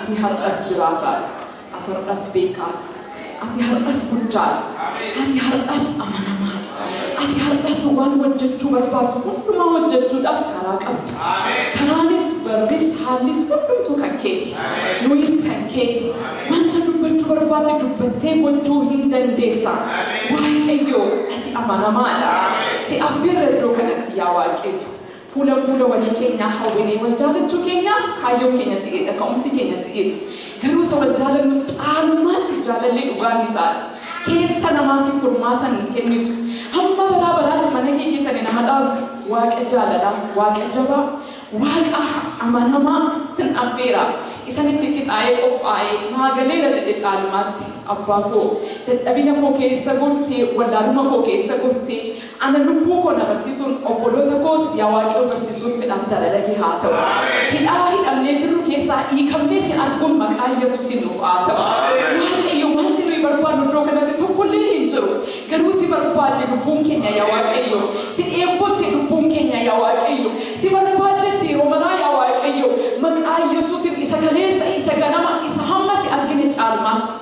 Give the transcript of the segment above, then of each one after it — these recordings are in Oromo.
ati har'as jiraata ati har'as beeka ati har'as guddaa ati har'as amanamaa ati har'as waan hojjechuu barbaadu hundumaa hojjechuudhaaf karaa qabdu karaanis barris haalis hundumtuu kan keeti nuyis kan keeti wanta dubbachuu barbaadde dubbattee gochuu hin dandeessa waaqayyo ati amanamaadha si affeerra iddoo kanatti yaa waaqayyo fuula walii keenyaa hawwinee wal jaalachuu keenyaaf kaayyoon keenya si'eedha ka'umsi keenya si'eedha garuu isa wal jaalannu caalmaatti jaalallee dhugaa ni taate keessa namaatiif furmaata hin kennitu hamma baraatti mana kee keessatti nama dhaabdu waaqa jaalalaa waaqa jabaa waaqa amanamaa sin affeera isanitti qixaa'ee qophaa'ee maagaleera jedhe caalmaatti abbaa koo dadhabina koo keessa gortee wallaaluma koo keessa gortee ana lubbuu koo na barsiisuun obboloota koos yaa waaqayyo barsiisuun fedhaan jaalala kee haa ta'u hidhamnee jirru keessaa hiikamnee si arguun maqaa Yesuusiin nuuf haa ta'u waaqayyo wanti nuyi barbaadnu iddoo kanatti tokkollee hin jiru garuu si barbaadde lubbuun keenya yaa waaqayyo si dheebotte lubbuun keenya yaa waaqayyo si barbaaddetti yeroo manaa yaa waaqayyo maqaa Yesuusiin isa kaleessa isa ganama isa hamma si argine caalmaatti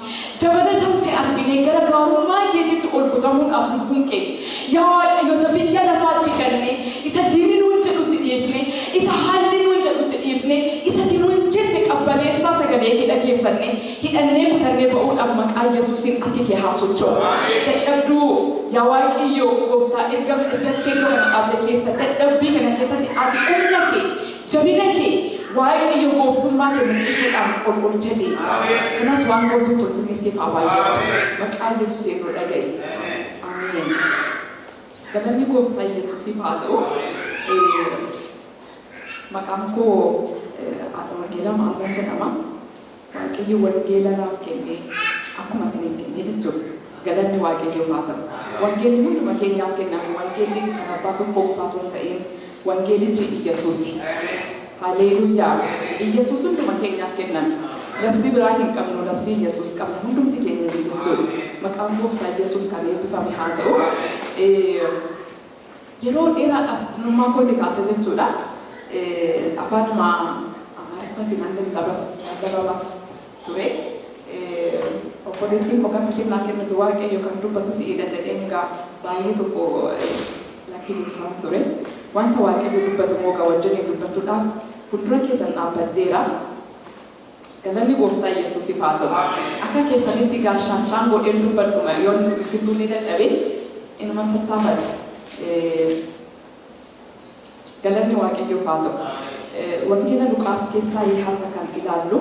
dabalataan si argine gara gaarummaa keetiitti ol butamuudhaaf lubbuun keenya yaa waaqayyo isa biyya lafaatti kenne isa diinni nuun jedhutti dhiifne isa haalli nuun jedhutti dhiifne isa nuun jette qabbaneessaa sagalee kee dhaggeeffanne hidhannee kutannee ba'uudhaaf maqaa Yesuusiin ati kee haa socho'u dadhabduu yaa waaqayyo gooftaa ergattee gama dhaabde keessa dadhabbii kana keessatti ati humna kee jabina kee waaqayyo gooftummaa kee mul'isuudhaan ol jedhe kanas waan gootuuf ulfinni siif haa baay'atu maqaa Yesuusiin nu dhaga'i ameen galanni gooftaa Yesuusiif haa ta'u maqaan koo wangeela Maazaan jedhama waaqayyo wangeela naaf kenne akkuma isiniif kenne jechuudha galanni waaqayyo haa ta'u wangeelli hunduma keenyaaf kenname wangeelli kan abbaa tokkoof baatu hin ta'in wangeelichi Yesuus haleluuyaa Yesuus hunduma keenyaaf kenname labsii biraa hin qabnu labsii Yesuus qabna hundumti keenya jechuudha maqaan gooftaa Yesuus kan eebbifame haa ta'u yeroo dheeraadhaaf nummaa kooti kaase jechuudha afaanuma amaariffaatiin lallabas ture obboleettiin qofa isheen naa kennitu waaqayyo kan dubbatu si'eedha jedheen egaa baay'ee tokko lakkii jechaan ture wanta waaqayyo dubbatu moogaa wajjiniin dubbachuudhaaf fuuldura keessan dhaabbadheera galanni gooftaa Yesuusiif haa ta'u akka keessanitti gaashaan godheen dubbadhuma yoo dubbisuu ni dadhabe inuma tattaafadha galanni waaqayyoof haa ta'u wangeela Luqaas keessaa har'a kan ilaallu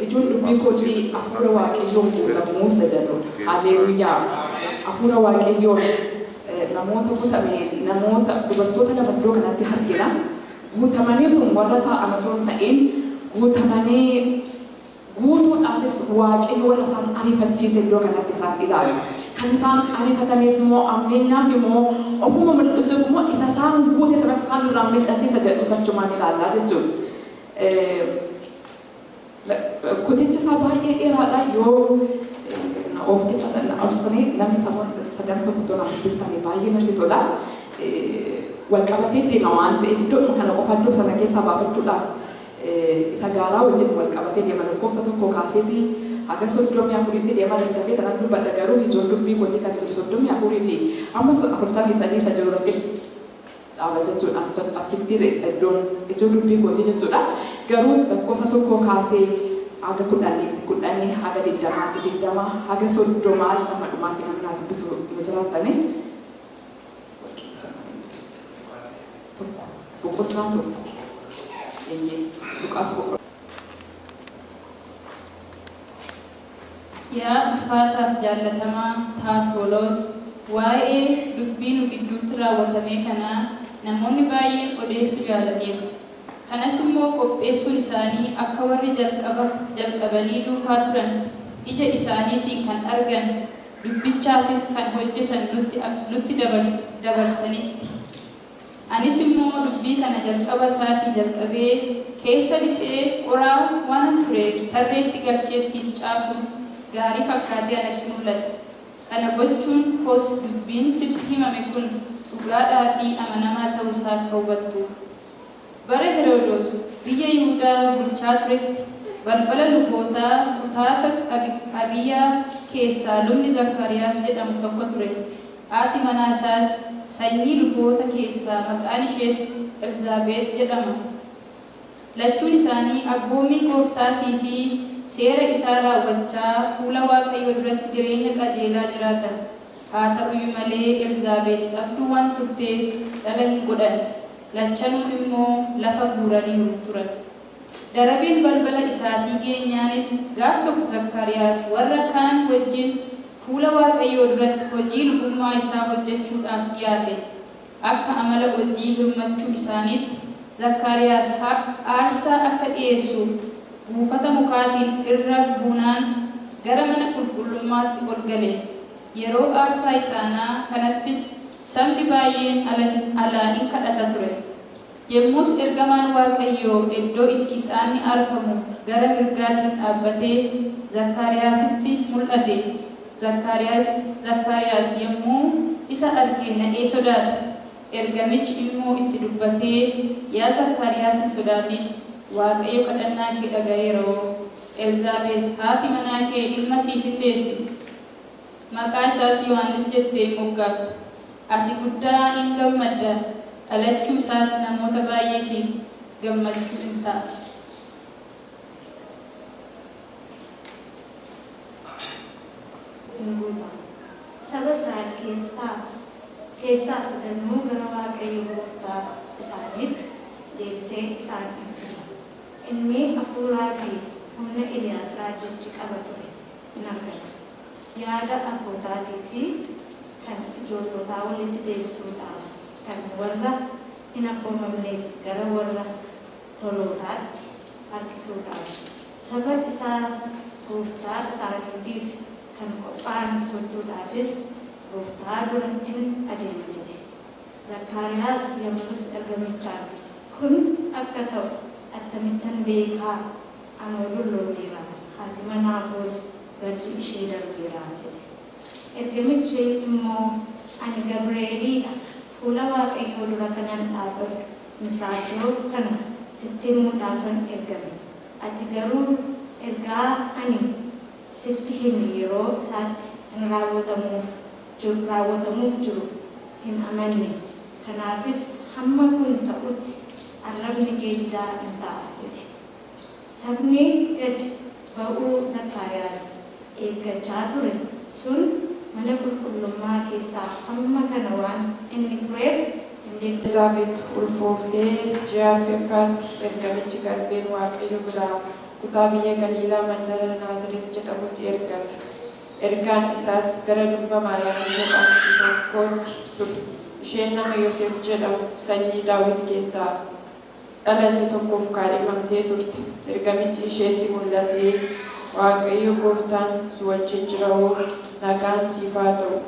ijoon dubbii kootii hafuura waaqayyoon guutamuu isa jedhudha haleluuyaa hafuura waaqayyoon namoota guutamee namoota dubartoota lama iddoo kanatti argina guutamaniitu warra taa'an otoo hin ta'in guutamanii guutuudhaanis waaqayyo warra isaan ariifachiise iddoo kanatti isaan ilaalu kan isaan ariifataniif immoo ammeenyaaf immoo ofuma mul'isuuf immoo isa isaan guute sanatti isaan irraa mil'ate isa jedhu sachumaan ilaallaa jechuudha. Kutichi isaa baay'ee dheeraadha yoo of namni sadan tokko tolaan jirtanii baay'ee natti tola. Walqabatee deema waan ta'eef iddoo kana qofa iddoo sana keessaa baafachuudhaaf isa gaaraa wajjin walqabatee deema lakkoofsa tokko kaaseetii haga 34tti deema danda'ee kanaan dubbadha garuu ijoon dubbii kootii kan jiru 34 fi amma 43 isa jiru rakkate dhaaba jechuudhaan achitti iddoon ijoo dubbii kootii jechuudha garuu lakkoofsa tokko kaasee haga 10 haga 20 haga 30 nama dhumaatti namni dubbisu yoo jiraatanii boqonnaa tokko Luqaas boqonnaa. Yaa ulfaataaf jaallatamaa Taafolos waa'ee dubbii nu gidduutti raawwatame kanaa namoonni baay'een odeessuu jaalaniiru. Kanas immoo qopheessuun isaanii akka warri jalqabanii duukaa turan ija isaaniitiin kan argan dubbichaafis kan hojjetan nutti dabarsanitti. Anis immoo dubbii kana jalqaba isaatii jalqabee keessa lixee qoraa waan tureef tarreetti galchee siif caafuun gaarii fakkaatee anatti mul'ate. Kana gochuun koos dubbiin sitti himame kun dhugaadhaa fi amanamaa ta'uusaa akka hubattuuf. Bara Heroodos biyya Yihuudaa bulchaa turetti balbala lubootaa kutaata Abiyyaa keessaa lubni Zakkaariyaas jedhamu tokko ture. Haati manaa isaas sanyii luboota keessaa maqaan ishees Elzaabeet jedhama. Lachuun isaanii abboommii Gooftaatii fi seera isaa raawwachaa fuula Waaqayyoo duratti jireenya qajeelaa jiraatan. Haa ta'uyyuu malee Elzaabeet dhabduu waan turteef dhala hin godhan. Lachanuu immoo lafa guuraniiru turan. Darabiin balbala isaatii geenyaanis gaaf tokko Zakkaariyaas warra kaan wajjin fuula Waaqayyoo duratti hojii lubummaa isaa hojjechuudhaaf dhiyaate. Akka amala hojii hirmachuu isaaniitti Zakkaariyaas aarsaa akka dhiyeessuuf buufata mukaatiin irra buunaan gara mana qulqullummaatti ol gale. Yeroo aarsaa ixaanaa kanattis sabni baay'een alaa in kadhata ture. Yommus ergamaan Waaqayyoo iddoo itti ixaanni aarfamu gara mirgaatiin dhaabbatee Zakkaariyaasitti mul'ate. Zakkaariyaas yommuu isa arge na'ee sodaate. Ergamichi immoo itti dubbatee, yaa Zakkaariyaas hin sodaatin, Waaqayyo kadhannaa kee dhaga'eeroo. Elzaabeet haati manaa kee ilma siif hin deessi. Maqaa isaas Yohaannis jettee moggaafte. Ati guddaa in gammadda, dhalachuu isaas namoota baay'eetiif gammachuu in ta'a. Saba Israa'el keessaas danuu gara Waaqayyo Gooftaa isaaniitti deebisee isaan fide. Inni hafuuraa fi humna Eliyaas raajichi qaba ture in argata. Yaada abbootaatii fi kan ijoollotaa walitti deebisuudhaaf kan warra hin abboomamnes gara warra tolootaatti harkisuudhaaf saba isaa Gooftaa isaaniitiif kan qophaa'an gochuudhaafis Gooftaa dura in adeema jedhe. Zakkaariyaas yommus ergamichaan kun akka ta'u attamittan beekaa anoo dulloomeera, haati manaa koos barri ishee darbeera jedhe. Ergamichi immoo ani Gabri'eeliidha, fuula Waaqayyoo dura kanan dhaabbadhu misraachoo kana sitti himuudhaafan ergame. Ati garuu ergaa ani sitti hime yeroo isaatti hin raawwatamuuf jiru hin amanne. Kanaafis hamma kun ta'utti arrabni kee didaa hin ta'a jedhe. Sabni gad ba'uu Zakkaariyaas eeggachaa ture sun mana qulqullummaa keessaa hamma kana waan inni tureef Elzaabeet ulfooftee ji'a afuraffaatti ergamichi garbeen Waaqayyo biraa kutaa biyya Galiilaa mandara Naazreet jedhamutti ergame. Ergaan isaas gara durba Maariyaam jedhamtu tokkootti ture. Isheen nama Yoosef jedhamu sanyii Daawit keessaa dhalate tokkoof kaadhimamtee turte. Ergamichi isheetti mul'atee, Waaqayyo Gooftaan si wajjin jira hoo, nagaan siif haa ta'u,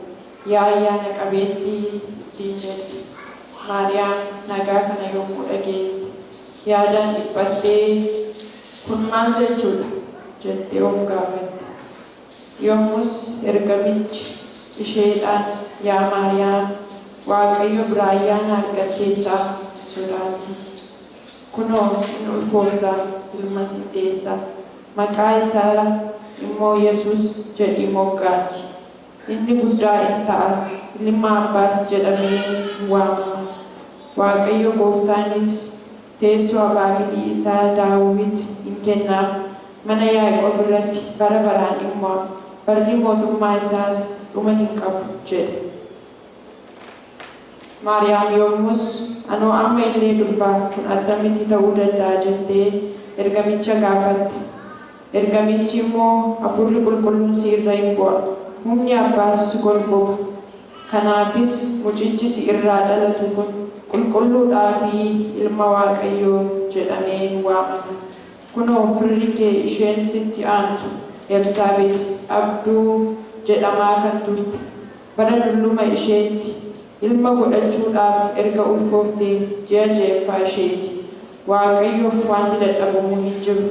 yaa ayyaana qabeettii jedhe. Maariyaam nagaa kana yommuu dhageesse yaadaan dhiphattee kun maal jechuudha jettee of gaafatte. Yommus ergamichi isheedhaan, yaa Maariyaam, Waaqayyo biraa ayyaana argatteettaa sodaatin. Kunoo in ulfooftaa, ilma siif deessa. Maqaa isaa immoo Yesuus jedhii moggaasi. Inni guddaa in ta'a, ilma Abbaas jedhamee in waamama. Waaqayyo Gooftaanis teessoo abaabilii isaa Daawit in kennaaf. Mana Yaaqoob irratti bara baraan in mo'a. Barri mootummaa isaas dhuma hin qabu jedhe. Maariyaam yommus anoo amma illee durbaa kun attamitti ta'uu danda'a jettee ergamicha gaafatte. Ergamichi immoo hafuurri qulqulluun si irra in bu'a. Humni Abbaas si golboba. Kanaafis mucichi si irraa dhalatu kun qulqulluudhaa fi ilma Waaqayyoo jedhamee in waamama. Kunoo firri kee isheen sitti aantu Elsaabeet abduu jedhamaa kan turte bara dulluma isheetti ilma godhachuudhaaf erga ulfooftee ji'a ja'affaa isheeti. Waaqayyoof wanti dadhabamu hin jiru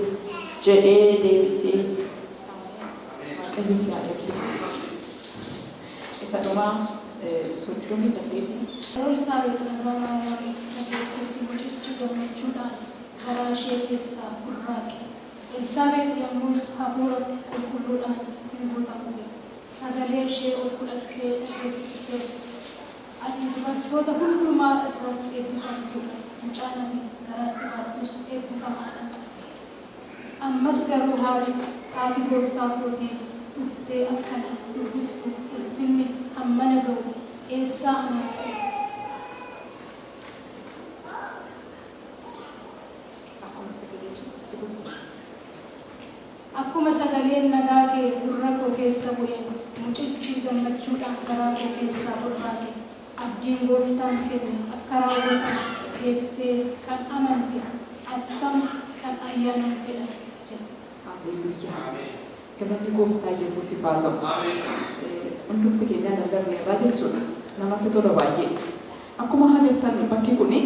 jedhee deebisee. Isa dhumaa soddoma saddeeti. Yeroo Elsaabeet nagaa Maariyaam keessatti mucichi gammachuudhaan garaa ishee keessaa burraaqe. Elsaabeet yommus hafuura qulqulluudhaan hin guutamte. Sagalee ishee ol fudhattee dhageessifte. Ati dubartoota hundumaa irratti eebbifamtuudha. Mucaan ati garaatti baattus eebbifamaadha. Ammas garuu haati gooftaa kootiif dhuftee akkana dubbiftuuf ulfinni hammana ga'u eessaa amantu? Akkuma sagaleen nagaa kee gurra koo keessa bu'e mucichi gammachuudhaan garaa koo keessaa burraaqe. Abdiin gooftaan keenya akka raawwatan eegtee kan amante attam kan ayyaanamtedha jedha. Haleluuyaa. Galanni gooftaa Yesuusiif haa ta'u. Hundumti keenya lallabne irraa jechuudha. Namatti tola baay'ee. Akkuma agartan bakki kuni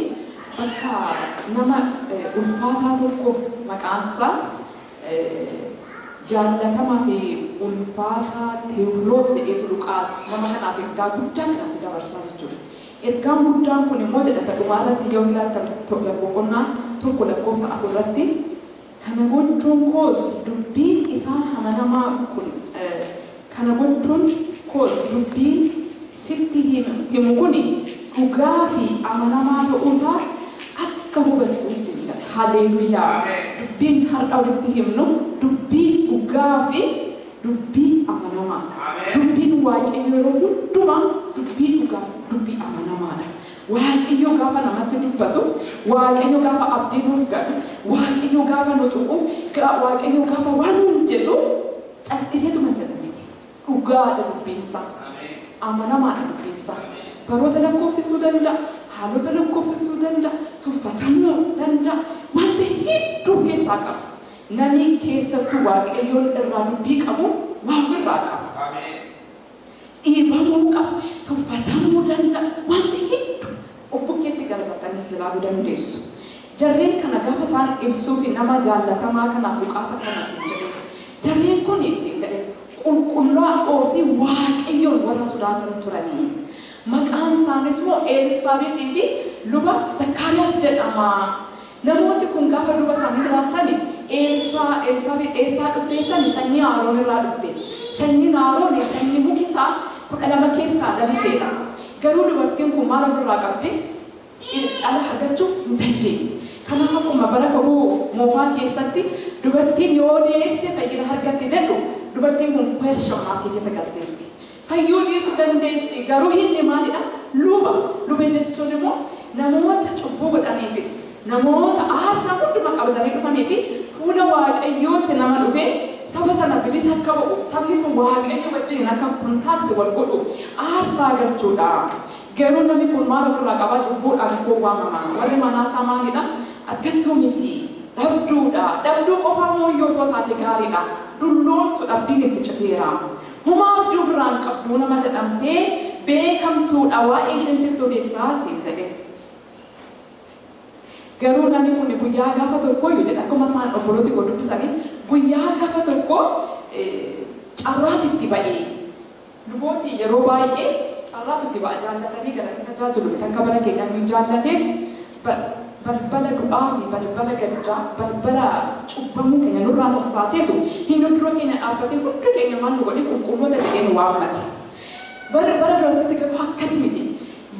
bakka nama ulfaataa tokkoof maqaansaa jaallatamaa fi ulfaataa Teewuloos jedheetu Luqaas nama kanaaf ergaa guddaa kanatti dabarsaa jechuudha. Ergaan guddaan kun immoo jedha isa dhumaarratti yoo ilaaltan boqonnaa tokko lakkoofsa 4 irratti kana gochuun koos dubbiin isaa amanamaa kun kana gochuun koos dubbiin sitti himu kun dhugaa fi amanamaa ta'uusaa akka hubattu itti jira. Haleluuyaa. Dubbiin har'a walitti himnu dubbii dhugaa fi dubbii amanamaa. Dubbiin Waaqayyo yeroo hundumaa dubbii dhugaa fi dubbii amanamaadha. Waaqayyo gaafa namatti dubbatu, Waaqayyo gaafa abdii nuuf kennu, Waaqayyo gaafa nu tuqu, Waaqayyo gaafa waan nuun jedhu cal'iseetuma jedhamiti. Dhugaadha dubbiin isaa. Amanamaadha dubbiin isaa. Baroota lakkoofsisuu danda'a, haalota lakkoofsisuu danda'a, tuffatamuu danda'a, wanta hedduu keessaa qaba. Namni keessattuu Waaqayyoon irraa dubbii qabu waa ofirraa qaba. Dhiibamuu qaba, tuffatamuu danda'a, wanta hedduu of bukkeetti garagaltanii ilaaluu dandeessu. Jarreen kana gaafa isaan ibsuu fi nama jaallatamaa kanaaf Luqaas akkanatti jedhe. Jarreen kun ittiin jedhe qulqullaa'oo fi Waaqayyoon warra sodaatan turanii. Maqaan isaanis immoo Elsaabeexii fi luba Zakkaariyaas jedhama. Namooti kun gaafa duba isaanii ilaaltani Elsaabeex eessaa dhufteettani sanyii Aroon irraa dhufte. Sanyiin Aroon sanyii mukisaa 12 keessaa laliseedha. Garuu dubartiin kun maal ofirraa qabdi? Dhala argachuu hin dandeenye. Kanaaf akkuma bara kabuu moofaa keessatti dubartiin yoo deesse fayyina argatti jedhu dubartiin kun question markii keessa galteetti. Fayyuu dhiisuu dandeessi garuu inni maalidha? Luba. Luba jechuun immoo namoota cubbuu godhaniifis namoota aarsaa hundumaa qabatanii dhufanii fi fuula Waaqayyootti nama dhufee saba sana bilisa akka ba'u sabni sun Waaqayyo wajjin akka kontaakti wal godhu aarsaa galchuudha. Garuu namni kun maal ofirraa qabaa? Cubbuudhaan koo waamama. Warri manaasaa maalidha? Argattuu miti. Dhabduudha. Dhabduu qofaa moo yoo taate gaariidha. Dulloomtu dhabdiin itti citeera. Humaa hojii biraan qabduu nama jedhamtee beekamtuudha waa'ee isheen sitti odeessaa ittiin jedhe. Garuu namni kun guyyaa gaafa tokko yoo jedha akkuma isaan obbolooti koo dubbisanii guyyaa gaafa tokko carraatti itti ba'ee lubooti yeroo baay'ee carraatti itti ba'a jaallatanii galanii tajaajilu kan kabara keenya nuyi jaallateet balbala du'aa fi balbala gaddaa balbala cubbamuu keenya nurraa tarsaaseetu hin dura keenya dhaabbatee hundi keenya maal nu godhe qulqulloota jedhee nu waammate. Bara duratti garuu akkas miti.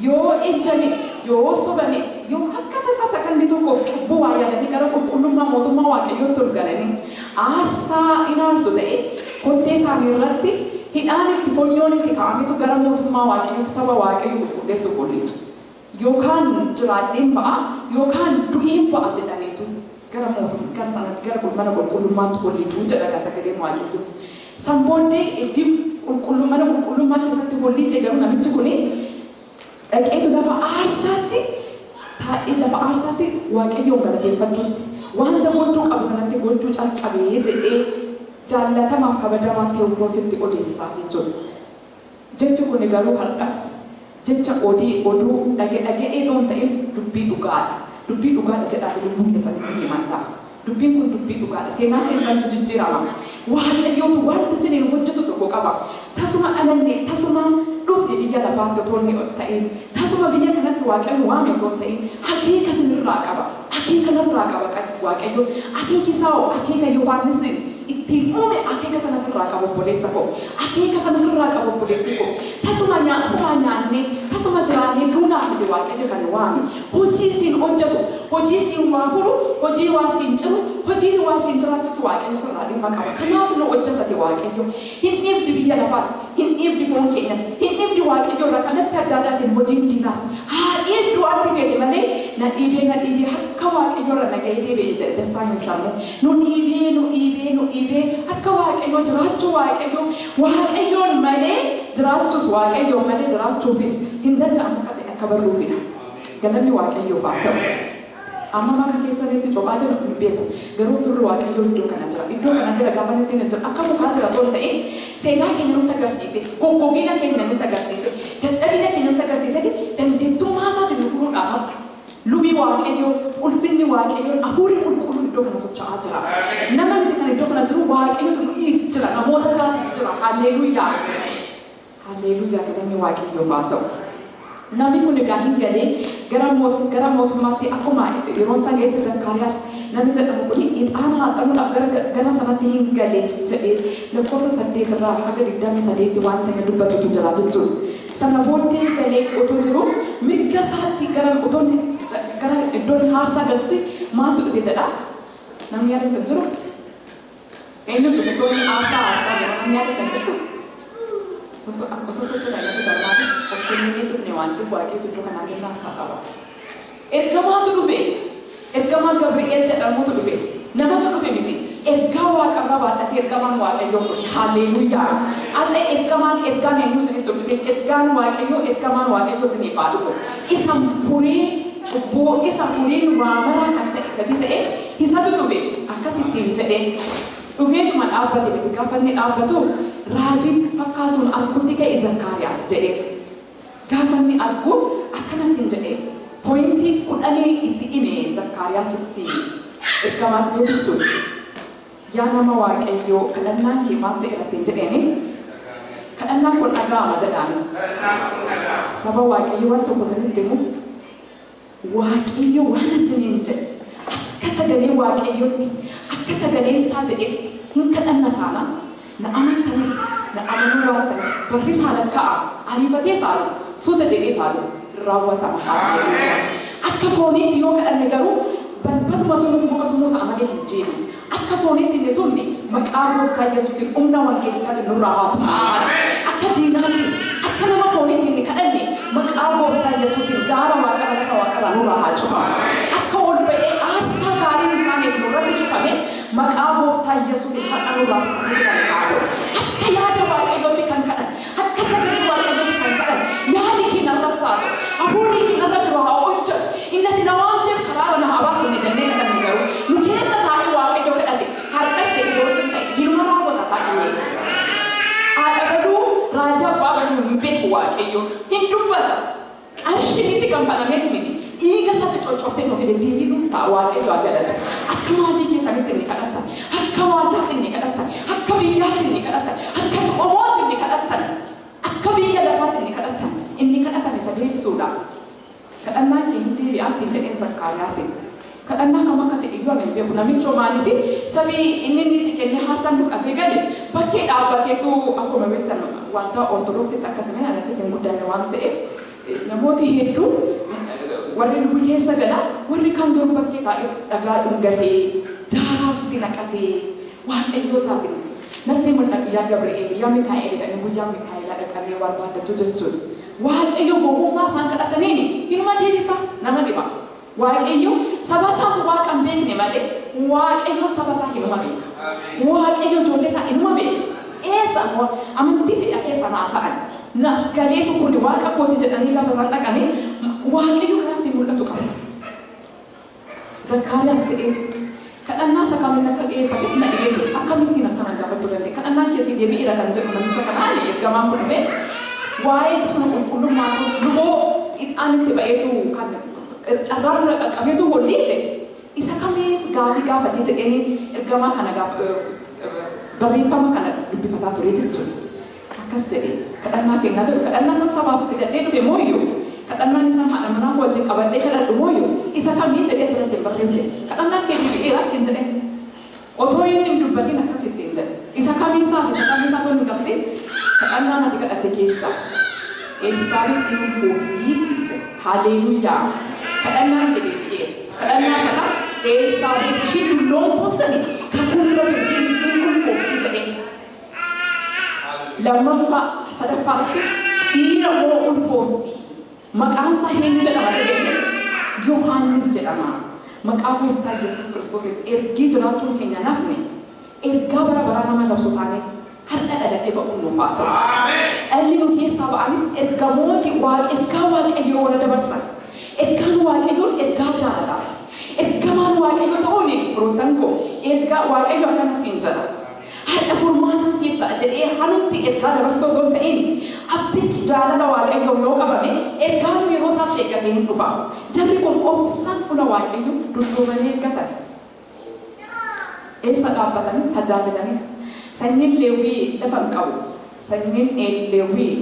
Yoo ejjanis, yoo sobanis, yoo akka tasaa sakandii tokkoof cubbuu waa yaadanii gara qulqullummaa mootummaa Waaqayyootti ol galanii aarsaa inaarsu ta'e kottee isaanii irratti hidhaan itti fonyoon itti kaa'ametu gara mootummaa Waaqayyootti saba Waaqayyoo qulqulleessuuf oliitu. Yookaan jiraadheen ba'a, yookaan du'een ba'a jedhaniitu gara mootummaa gara sanatti gara mana qulqullummaatti oliitu jedha sagaleen Waaqayyoo. San booddee itti mana qulqullummaa keessatti walitti garuu namichi kuni dhaqeetu lafa aarsaatti taa'ee lafa aarsaatti Waaqayyoon galateeffachuutti wanta gochuu qabu sanatti gochuu calqabee jedhee jaallatamaaf kabajamaaf Teewuloositti odeessaa jechuudha. Jechi kun garuu har'as jecha oduu dhaga'ee toon ta'in dubbii dhugaadha. Dubbii dhugaadha jedhaa lubbuu keessatti himantaaf. Dubbiin kun dubbii dhugaadha. Seenaa keessatti jijjiirama. Waaqayyoon wanta isiniin hojjetu tokko qaba. Tasuma dhalanne tasuma dhufne biyya lafaatti otoo inni ta'in tasuma biyya kanatti waaqayyo waame otoo ta'in akeeka sinirraa qaba akeeka narraa qaba waaqayyo akeeki isaa akeeka Yohaannis ittiin uume akeeka sana sirraa qaba obboleessa koo akeeka sana sirraa qaba obboleettii koo tasuma nyaannee tasuma jiraannee duunaaf miti waaqayyo kan waame hojii siin hojjetu hojii siin waa furu hojii waa siin ciru hojii waa siin jiraachisu waaqayyo sirraa dhimma qaba kanaaf nu hojjetate waaqayyo hin dhiibdi biyya lafaas hin dhiibdi foon keenyas hin dhiibdi waaqayyo irraa kallattii adda addaatiin hojiin diinaas haa dhiibdu wanti fedhe malee na dhiibee akka waaqayyo irra nagahee deebi'ee jedhe dastaan hin sammuu nu dhiibee akka waaqayyo jiraachuu waaqayyoon malee jiraachuus waaqayyoon malee jiraachuufis hin danda'amu akka barruufidha galanni waaqayyoof haa ta'u. Amma maka keessanitti cobaate hin beeku garuu turre waaqayyo iddoo kana jira gaafa isin jira akka mukaati raatoon ta'e seenaa keenya nutti agarsiise goggogina keenya nutti agarsiise dadhabina keenya nutti agarsiise dandeettummaa isaatiin nu fuudhaaf lubii waaqayyo ulfinni waaqayyo hafuurri qulqulluun iddoo kana socho'aa jira nama miti kan iddoo kana jiru waaqayyotu nu jira namoota isaatiif jira halleeluuyaa galanni waaqayyoof haa ta'u. Namni kun egaa hin galee gara mootummaatti akkuma yeroo isaa geesse Zakkaariyaas namni jedhamu kun ixaana haqanuudhaaf gara sanatti hin galee jedhee lakkoofsa 8 irraa haga 28 waan ta'e dubbatutu jira jechuudha. Sana booddee galee otoo jiru mirga isaatti gara iddoon haarsaa galutti maaltu dhufe jedha. Namni yaadatu jiru. Eenyu dhufe iddoon haarsaa jira namni yaadatu jiru. Otoo sochoota irratti barbaade of kennee dhufne waan ta'eef waaqayyotu iddoo kanaa kennaa akka qaba. Ergamaatu dhufe ergamaa Gabri'eel jedhamutu dhufe namatu dhufe miti ergaa waaqarraa baadhatee ergamaan waaqayyoo dhufe halleeluuyaa. Adda ergaan eenyu isinitti dhufe ergamaan waaqayyoo isiniif haa dhufu. Isa furii cubbuu isa furiin waamaraa kan ta'e gadi ta'e isatu dhufe akkasittiin jedhee dhufeetuma dhaabbate miti gaafa inni dhaabbatu raajii fakkaatuun argutti ka'e Zakkaariyaas jedhee gaafa inni argu akkanattiin jedhee pooyintii 10 itti hime Zakkaariyaasitti ergamaan dhufe jechuudha. Yaa nama waaqayyoo kadhannaan kee maal ta'e irratti jedheeni kadhannaan kun dhaga'ama jedhaani. Saba waaqayyoo waan tokko sanitti himu waaqayyo waan isiniin jedhe akka sagalee waaqayyootti akka sagalee isaa jedhetti hin kadhanna taana na amantanis na amanuu waatanis barri saala ka'a ariifatee saalu suuta jedhee saalu raawwatama akka fooniitti yoo kadhanne garuu balbaluma tumuuf muka tumuuta amalee hin jeeru akka fooniitti inni tunne maqaa gooftaa Yesuusiin humna wangeelichaatiin nurraa haa tumu akka diinaatti akka nama fooniitti inni kadhanne maqaa gooftaa Yesuusiin gaara waaqara lafa waaqara nurraa haa cufamu akka ol ba'ee aarsaa gaarii hin taaneef nurratti cufame maqaa gooftaa Yesuusiin har'a nurraa haa ta'u akka yaada waaqayyootti kan kadhan akka sagalee waaqayyootti kan kadhan yaadi keenya irratti haa ta'u hafuurri keenya irra jiru haa hojjetu inni ati na waan ta'eef karaara na haa baasu jennee kadhanne garuu nu keessa taa'ee waaqayyo kadhate har'as ta'e boorsin ta'e hirma raawwata taa'ee haadha gaduu raajaa abbaa gaduu hin beeku waaqayyo hin dubbata qarshinitti kan fanameeti miti dhiiga isaatti coccobsee nuuf fide deebii nuuf ta'a waaqayyo haa galatu akka maatii keessanitti inni kadhatan akka waadaatti inni kadhatan akka biyyaatti inni kadhatan akka qomootti inni kadhatan akka biyya lafaatti inni kadhatan inni kadhatame isa beeksisuudha. Kadhannaan kee hin deebi'aatti hin jedheen Zakkaariyaasi. Kadhannaa kam akka ta'e iyyuu hin beeku namichoo maaliiti sabii inni itti kennee haasaan dhufee gale bakkee dhaabbateetu akkuma beektan wanta ortodoksiitti akkasumatti anatti hin guddanne waan ta'eef namooti hedduun warri lubbuu keessa gala warri kan jiru bakkee taa'ee dhagaa dhungatee daaraatti naqatee waaqayyoo isaatiin natti mul'atu yaa Gabri'eel yaa Mikaa'el jedhanii guyyaa Mikaa'elaa dhaqanii barbaadachuu jechuudha. Waaqayyo gowwummaa isaan kadhataniin hinuma deebisa nama dhiba. Waaqayyo saba isaatu waaqa hin beekne malee waaqayyo saba isaa hinuma beeka. Waaqayyo ijoollee isaa hinuma beeka. Eessa amantii fedha keessa naa ta'an. Naaf galeetu kun waaqa kooti jedhanii gaafa isaan dhaqanii waaqayyo karaatti mul'atu qaba. Zakkaariyaas ta'ee kadhannaa isa kamiin akka dhiyeeffate sina dhiyeeffate akkamittiin akkana gaafachuu danda'e kadhannaan keessi deebi'eera kan jedhu namicha kanaan ergamaan kun dhufe waa'ee dursana qulqullummaa luboo ixaan itti ba'eetu kan carraa dura qaqqabeetu waliite isa kamiif gaafii gaafatee jedheenii ergamaa kana barreeffama kana dubbifataa ture jechuudha. akkas jedhee kadhannaa kennaa ture kadhannaa san sabaaf fidadhee dhufe mooyyuu kadhannaan isaa haadha manaa koo wajjin qabadhee kadhadhu mooyyuu isa kamii jedhee asirratti hin barreesse kadhannaan keetii dheeraatti hin jedheen otoo inni hin dubbatiin akkasitti hin jedhe isa kamiisaa tonni qabdee kadhannaan ati kadhatte keessa Elisaabeet inni fooftii jedhe haleluuyaa kadhannaan jedhee kadhannaa sana Elisaabeet ishee dulloomtuu sani kan kunuunsa inni fooftii jedhee lammaffaa sadaffaatti dhiira moo ulfooftii maqaan isaa eenyu jedhama jedhee Yohaannis jedhama maqaa gooftaa Yesuus Kiristoosiif ergii jiraachuun keenya nafne ergaa bara baraa nama labsu taane har'a dhaladhee ba'uun nuuf haa ta'u. Dhalli nu keessaa ba'anis ergamooti ergaa waaqayyoo warra dabarsan ergaan waaqayyoon ergaa jaalalaati. Ergamaan waaqayyoo ta'uun firoottan koo ergaa waaqayyoo akkana siin jedha. Har'a furmaatan siif ta'a jedhee hanumti ergaa dabarsoo otoo hin ta'in abbichi jaalala waaqayyoo yoo qabame ergaan yeroo isaatti eeggatee hin dhufa. Jarri kun obsaan fuula waaqayyoo dudduubanii eeggatan. Eessa dhaabbatanii tajaajilanii sanyiin Leewwii lafa hin qabu. Sanyiin Leewwii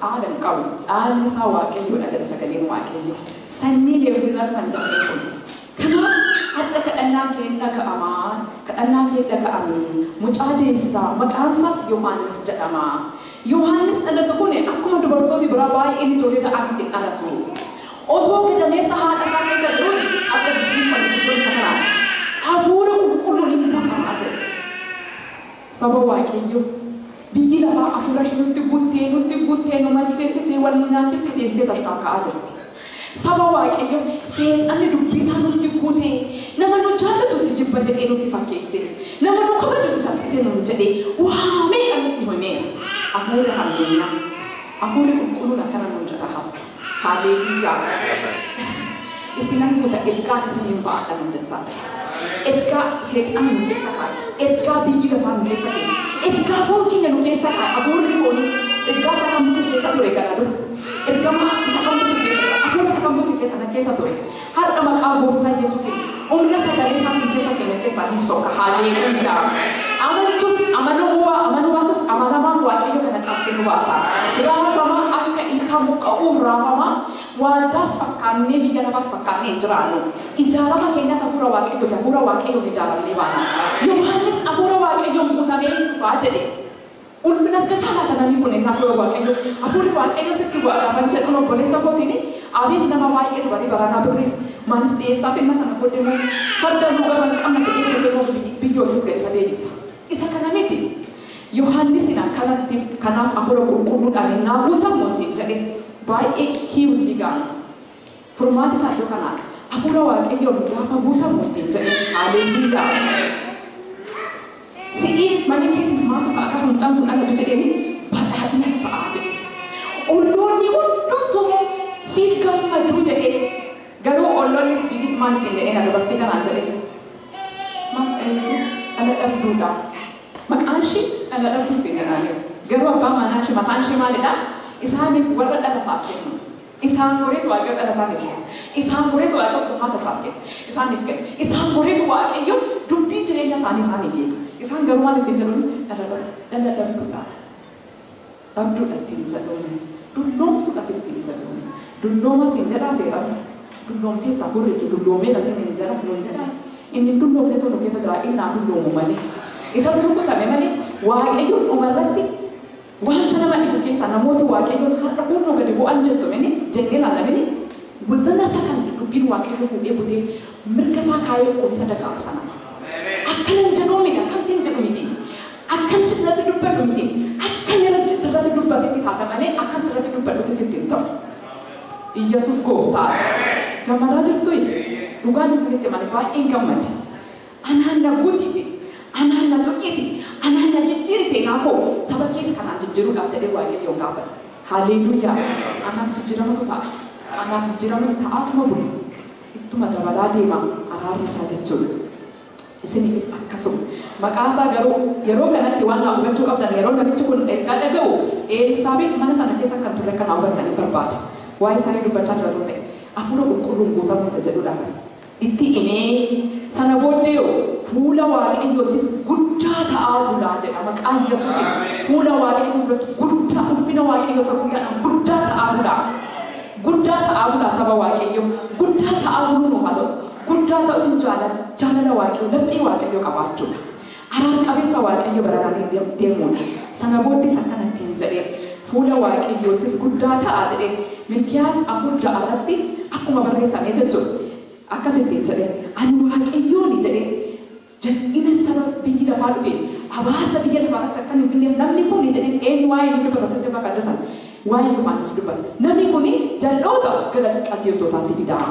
dhaala hin qabu. Dhaalli isaa waaqayyoodha jedha sagaleen waaqayyoo. Sanyii Leewwii lafa hin jedhamne kun. Kanaaf hadda kadhannaa kee dhaga'ame mucaa deessaa maqaan isaas Yohaannis jedhama. Yohaannis dhalatu kun akkuma dubartooti biraa baay'een ijoollee ta'an hin dhalatu. Otoo gadameessa haadha isaa keessa jiruuti akka dubbiin falmisuun isa kanaa. Hafuura qulqulluun hin bakamaa jedhe. Saba waaqayyo biyyi lafaa hafuura ishee nutti guuttee nu macheessitee wal nyaachifte teessee tashaaka'aa jirti. Saba waaqayyo seexanni dubbisaa nutti guutee nama nu jaallatu si jibba jedhee nutti fakkeesse nama nu kabaju si salphisee nuun jedhee waa meeqa nutti himeera. Hafuura halleenyaa hafuurri qulqulluun akkana nuun jedha hafu. Haleluuyaa. Isinan guuta ergaan isiniin ba'aadha nuun jechaa jira. Ergaa seexanni nu keessa kaa'e ergaa biyyi lafaa nu keessa kaa'e ergaa foon keenya nu keessa kaa'e hafuurri foonii ergaa isa kamtu si keessa ture gara dura ergama isa kamtu si keessa hafuura isa kamtu si keessa ture har'a maqaa gooftaa Yesuusiin humna sagalee isaatiin keessa keenya keessaa hin soka haleluuyaa. Amanuwaatus amanamaan waaqayyo kana cabsee nu baasa. Raafamaa akka ilkamuu qabuuf raafamaa waldaas fakkaannee biyya lafaas fakkaannee hin jiraannu. Ijaarama keenya hafuura waaqayyoon ijaaramnee baana. Yohaannis hafuura waaqayyoon guutamee dhufaa jedhe. Ulfina gataa laata namni kun inni hafuura waaqayyoo. Hafuurri waaqayyoo sitti bu'aa gaafa jedhuun obboleessa kootiin abiin nama baay'ee tubatee baranaa birris maanis dhiyeessaa fi sana booddee immoo farda lugaa kan qabna ta'ee biyyoottis ga'isa deebisa. Isa kana miti Yohaannis kanaaf hafuura qulqulluudhaan innaa guutamu jedhe baay'ee kiirusii gaana. Furmaati isaa iddoo kanaa hafuura waaqayyoon gaafa guutamu jedhe haleluuyaa. Si'i mana keetiif maatu akka mucaan kun dhagatu jedhanii badhaadhinatu ta'aa jedhe. Olloonni hundumtuu siif gammadu jedhe. Garuu olloonnis bilis maaliif hin jedhee na dubartii kanaan jedhe. Dhala dhabduudha. Maqaan ishee dhala dhabduutti hin jedhame. Garuu abbaan manaa ishee maqaan ishee maalidha? Isaaniif warra dhala isaaf kennu. Isaan boreetu waaqayyo dhala isaaniif kennu. Isaan boreetu waaqayyo furmaata isaaf kennu. Isaaniif kennu. Isaan boreetu waaqayyo dubbii jireenya isaaniif kennu. Isaan garuu maal ittiin jedhuun dhala dhabduudha. Dhabduudha ittiin jedhuun. Dulloomtuudha ittiin jedhuun. Dulloomas hin jedhaa seeraan. Dulloomtee hafuurri kee dulloomee lasiin hin jedhaa nuun jedhaa. Inni dulloomtee tolu keessa jira innaa dulloomu malee. Isatu rukutame malee waaqayyoon dhumarratti wanta nama dhibu keessa namooti waaqayyoon har'a hunnoo gadi bu'an jettumeni jennee laalamini wazana isaa kan dubbiin waaqayyoo fuudhee butee mirga isaa kaayee qoomsa dagaagsa nama. Akkanan jedhuu miti akkam siin jedhu miti akkam sirratti dubbadhu miti akkam sirratti dubbatetti taata malee akkam sirratti dubbadhutti sitti hin ta'u. Iyyasuus gooftaa gammadaa jirtu dhugaan isinitti mane baay'een gammade. Anaan na guutiiti. Anaan na tuqiiti. Anaan na jijjiiri seenaa koo saba keessa kanaan jijjiiruudhaaf jedhee waaqayyoon gaafadha. Haleluuyaa. Anaaf jijjiiramatu ta'a. Anaaf jijjiiramatu ta'aatuma bulu. Ittuma dabalaa deema araarri isaa jechuudha. Isiniifis akkasuma. Maqaa isaa garuu yeroo kanatti waan hubachuu qabdan yeroo namichi kun ergaa dhaga'u Elisaabeet mana sana keessa kan turre kana hubattanii barbaadu. Waa'ee isaanii dubbachaa jira turte. Hafuura qulqulluun guutamuu isa jedhuudhaan. Itti himee sana booddee fuula waaqayyoottis guddaa ta'aa bulaa jedha maqaan Yesuus fuula waaqayyoo duratti guddaa ulfina waaqayyoo isa guddaa ta'aa bula saba waaqayyoo guddaa ta'aa bulu nuuf haa ta'u guddaa ta'uun jaalala waaqayyoo laphee waaqayyoo qabaachuudha araara qabeessa waaqayyoo bararanii deemuudha sana booddees akkanatti hin jedhee fuula waaqayyoottis guddaa ta'aa jedhee Milkiyaas 4:6 irratti akkuma barreessamee jechuudha akkasitti jedhee ani waaqayyoon jedhee jal'ina saba biyyi lafaa dhufe hawaasa biyya lafaa irratti akka hin finneef namni kun jedhee eenyu waa'ee inni dubbata sirrii fakkaatu san waa'ee Yohaannis dubbata namni kun jal'oota gara qajeeltotaatti fidaa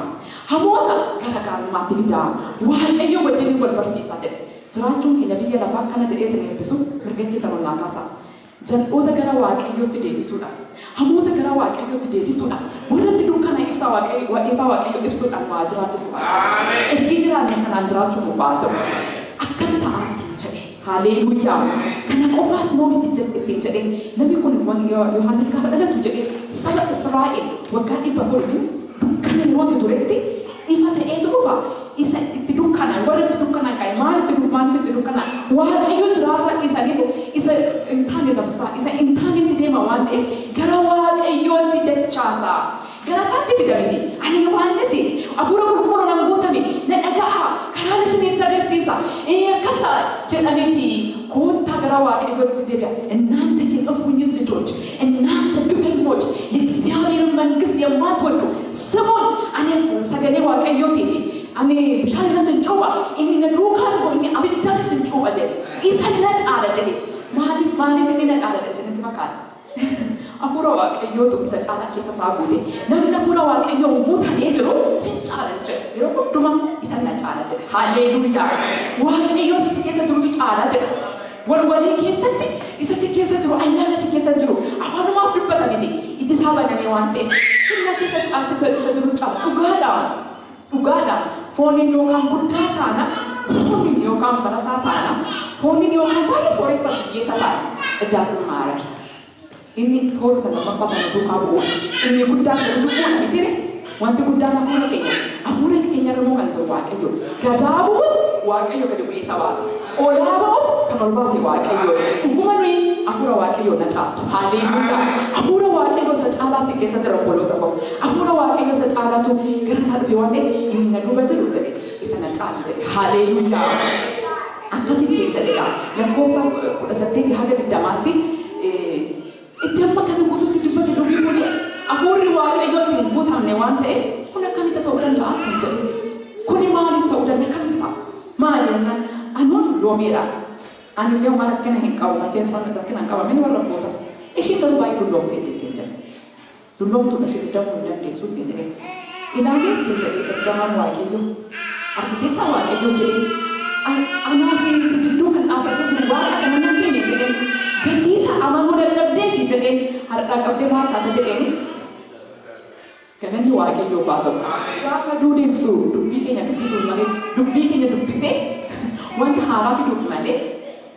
hamoota gara gaarummaatti fidaa waaqayyo wajjin wal barsiisa jedhe jiraachuun keenya biyya lafaa akkana jedhee sin eebbisu mirga keessa wallaa kaasaa jal'oota gara waaqayyootti deebisuudha hamoota gara waaqayyootti deebisuudha warratti dukkana ibsaa waaqayyo ibsuudhaan waa jiraachisuudha ergi jiraanne kanaan jiraachuun nuuf haa ta'u akkas ta'aa ittiin jedhe haleeluuyaa kana qofaas moo ittiin jedhe namni kun Yohaannis gaafa dhalatu jedhe saba Israa'el waggaa 400 dukkana yerootti turetti ifa ta'eetu dhufa isa itti dukkanaan warra itti dukkanaan qabe maalitti dukkanaan waaqayyo jiraata isaniitu isa intaane labsaa isa intaanetti deema waan ta'eef gara waaqayyootti dachaasaa gara isaatti fidamiti ani Yohaannis hafuura qulqulluudhaan guutame na dhaga'a karaan isinitti agarsiisa akkas ta'a jedhameti koottaa gara waaqayyootti deebi'a እናንተ የእፉኝት ልጆች እናንተ ግፈኞች የእግዚአብሔር መንግስት የማትወዱ ስሙን እኔ ሰገሌ waaqayዮoti ani bishaan sincuba inni na duukaan ko inni abiddan sincuba jedhe isa na caala jedhe maaliif inni na caala jedhe isinitti fakkaata hafuura waaqayyootu isa caala keessa isaa guute namni hafuura waaqayyoon guutamee jiru sin caala jedhe yeroo hundumaa isa na caala jedhe haleeluuyaa waaqayyoota si keessa jirutu caala jedhe walwalii keessatti isa si keessa jiru ayyaana si keessa jiru afaanumaaf dubbata miti iji isaa banamee waan ta'e sinna keessa caalsita isa jiru caala dhugaadhaan fooniin yookaan guddaa taana fooniin yookaan barataa taana fooniin yookaan baay'ee sooressa biyyeessa taana iddaas maarar inni toora sana lammaffaa sana duukaa bu'uun inni guddaa kan lubbuun bitire wanti guddaan hafuura keenya irraa kan jiru waaqayyo gadaa bu'us waaqayyo gadi bu'ee isa baasa olaa bu'us kan ol baase waaqayyo dhuguma nuyi hafuura waaqayyo na caaltu haleeluuyaa hafuura waaqayyo isa caalaa si keessa jira obboloota koo hafuura waaqayyo isa caalaatu gara isaa dhufe waan ta'eef inni na duuba jiru jedhe isa na caalu jedhe haleeluuyaa akkasitti jedhedha lakkoofsa 18 haga 20tti iddamma kana guututti dubbate dubbii kun hafuurri waaqayyootti hin guutamne waan ta'eef kun akkamitti ta'uu danda'a kan jedhe kuni maaliif ta'uu danda'a akkamitti ta'a maali jennaan anoon loomeera ani illee waan rakkina hin qabu macheen isaan rakkina hin qabamin warra boota ishee garuu baay'ee dulloomtee ittiin jedhe dulloomtuudha ishee dammuu hin dandeessu ittiin jedhe ilaalee ittiin jedhe ergamaan waaqayyo arkitekta waaqayyo jedhe anaa fi si jidduu kan dhaabbatee jiru waaqa kana nan keenya jedhe gatiisa amanuu dadhabdeeti jedhe har'aa qabdee maal taata jedheeni galanni waaqayyoof haa ta'u gaafa duudessu dubbii keenya dubbisuun malee dubbii keenya dubbisee wanta haaraa fiduuf malee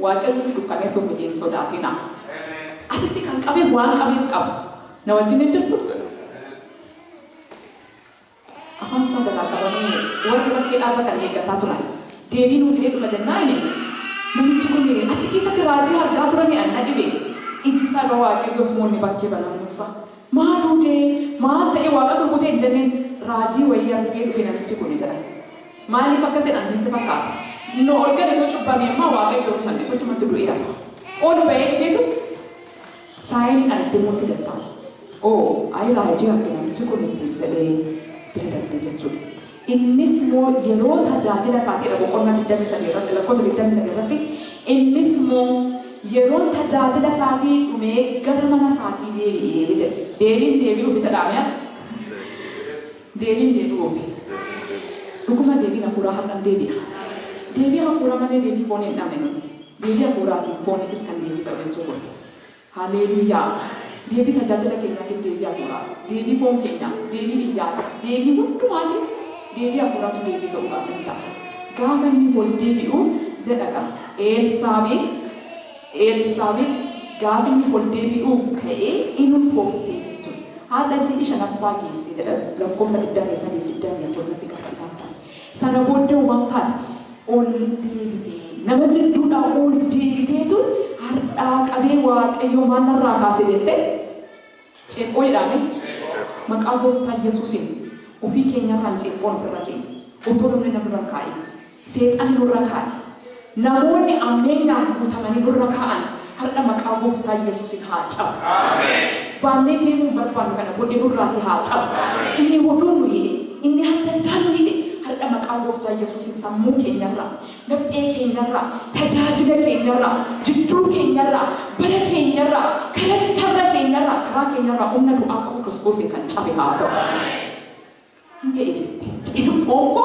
waaqayyo dukkaneessuuf hin sodaatina asitti kan qabe waan qabeef qabu na wajjin hin jirtu afaan isaa jalaa qabamee warri bakkee dhaabbatan eeggataa turan deebii nuuf illee dhufa jennaani namichi kun achi keessatti raajii argaa turan anna dhibe iji isaa irra waaqayyoos moonni bakkee banamuusa maa duudee maa ta'e waaqa turbutee hin jenneen raajii wayii argee dhufe namichi kun jedhan maaliif akka jedhan isinitti fakkaata no ol galetoo cubbame ammaa waaqayyoo san sochumatti du'ee hafa ol ba'ee dhufeetu saayiniin argee mootti gattamu ayi raajii arge namichi kun ittiin jedhee bira darbee jechuudha innis moo yeroo tajaajila isaatiidha boqonnaa 23 irratti lakkoofsa 23 irratti innis moo yeroo tajaajila isaatii dhumee gara mana isaatii deebi'ee jedhe deebi'uuf isa dhaameen deebi'uuf dhuguma deebiin hafuuraa har'an deebi'a deebii hafuura malee deebii foon hin dhabne nuti deebii hafuuraatiin fooniifis kan deebii ta'u jechuudha haleeluuyaa deebii tajaajila keenyaatiin deebii hafuuraa deebii foon keenyaa deebii biyyaa deebii hundumaatiin deebii hafuuraatu deebii ta'uu qaba gaafa inni wal deebi'u jedhaga Elsaabeet gaafa inni wal deebi'u ka'ee inni fooftee jechuudha haadha ji'i shanaffaa geessee jedha lakkoofsa 23-24 natti qaqqabaatan sana booddee waan taate ol deebitee nama jidduudhaa ol deebiteetu waaqayyo maanarraa kaase jette ceephoo jedhame maqaa gooftaa Yesuusiin ofii keenyarraan ceephoon ofirra keenya otoo namni nurra kaa'e seexanni nurra kaa'e namoonni ammeenyaan guutamanii nurra kaa'an har'a maqaa gooftaa Yesuusiin haa cabu. Baannee deemuu barbaannu kana booddee nurraati haa cabu. Inni hoduu nu hidhe inni adda addaa nu hidhe har'a maqaa gooftaa Yesuusiin sammuu keenyarraa laphee keenyarraa tajaajila keenyarraa jidduu keenyarraa bara keenyarraa karra keenyarraa humna du'aa qabu Kiristoosiin kan cabe haa ta'u. Hanga ejjette ceephoonko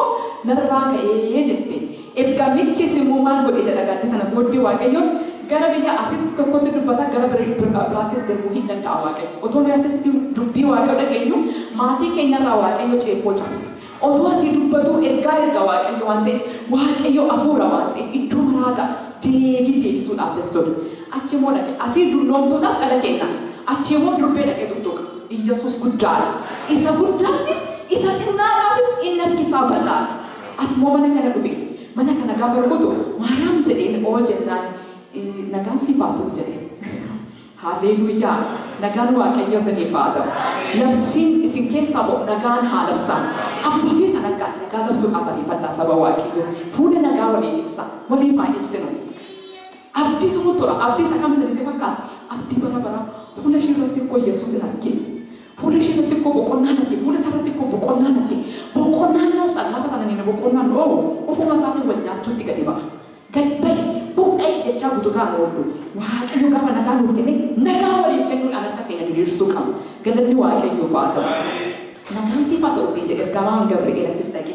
narraa ka'ee jette ergamichi simmoo maal godhe jedha gaddi sana booddee waaqayyoon gara biyya asitti tokkotti dubbata gara biraattis darbuu hin danda'a waaqayyo. Otoo nuyi asitti dubbii waaqayyo dhageenyu maatii keenyarraa waaqayyo ceephoo cabse. Otoo asii dubbatu ergaa waaqayyo waan ta'eef waaqayyo hafuura waan ta'eef iddoo maraagaa deebisuudhaaf jechuudha. Achi immoo dhaqe asii dulloomtuudhaaf dhala kenna. Achi immoo durbee dhaqee tuttuqa. Iyyasuus guddaadha. Isa guddaattis isa xinnaadhaafis inni harkisaa bal'aadha. Asmoo mana kana dhufe. Mana kana gaafa argutu Maariyaam jedheen oo jennaan nagaan siif haa ta'u jedhee. Haleluuyaa. Nagaan waaqayyo isiniif haa ta'u. Labsiin isin keessaa ba'u nagaan haa labsan. Abbaa fi kan akka nagaa labsuudhaaf ariifadhaa saba waaqayyo. Fuula nagaa waliin ibsa. Waliin haa ibsinu. Abdiitu tura. Abdii isa kam isinitti fakkaata? Abdii bara fuula ishee irratti koo Yesuus hin argine. Fuula ishee irratti koo boqonnaa natti. Fuula isaa irratti koo boqonnaa natti. Boqonnaan nuuf gaafa sana ni boqonnaan ofuma isaatiin wal nyaachuutti gadi ba'a. Gadi badi buqqee jechaa guututaan oollu. Waaqayyo gaafa nagaa nuuf kenne nagaa waliif kennuudhaan akka keenya diriirsuu qabu. Galanni waaqayyoof haa ta'u. Nagaan siif haa ta'utti jedhe ergamaan Gabri'eel achis dhaqe.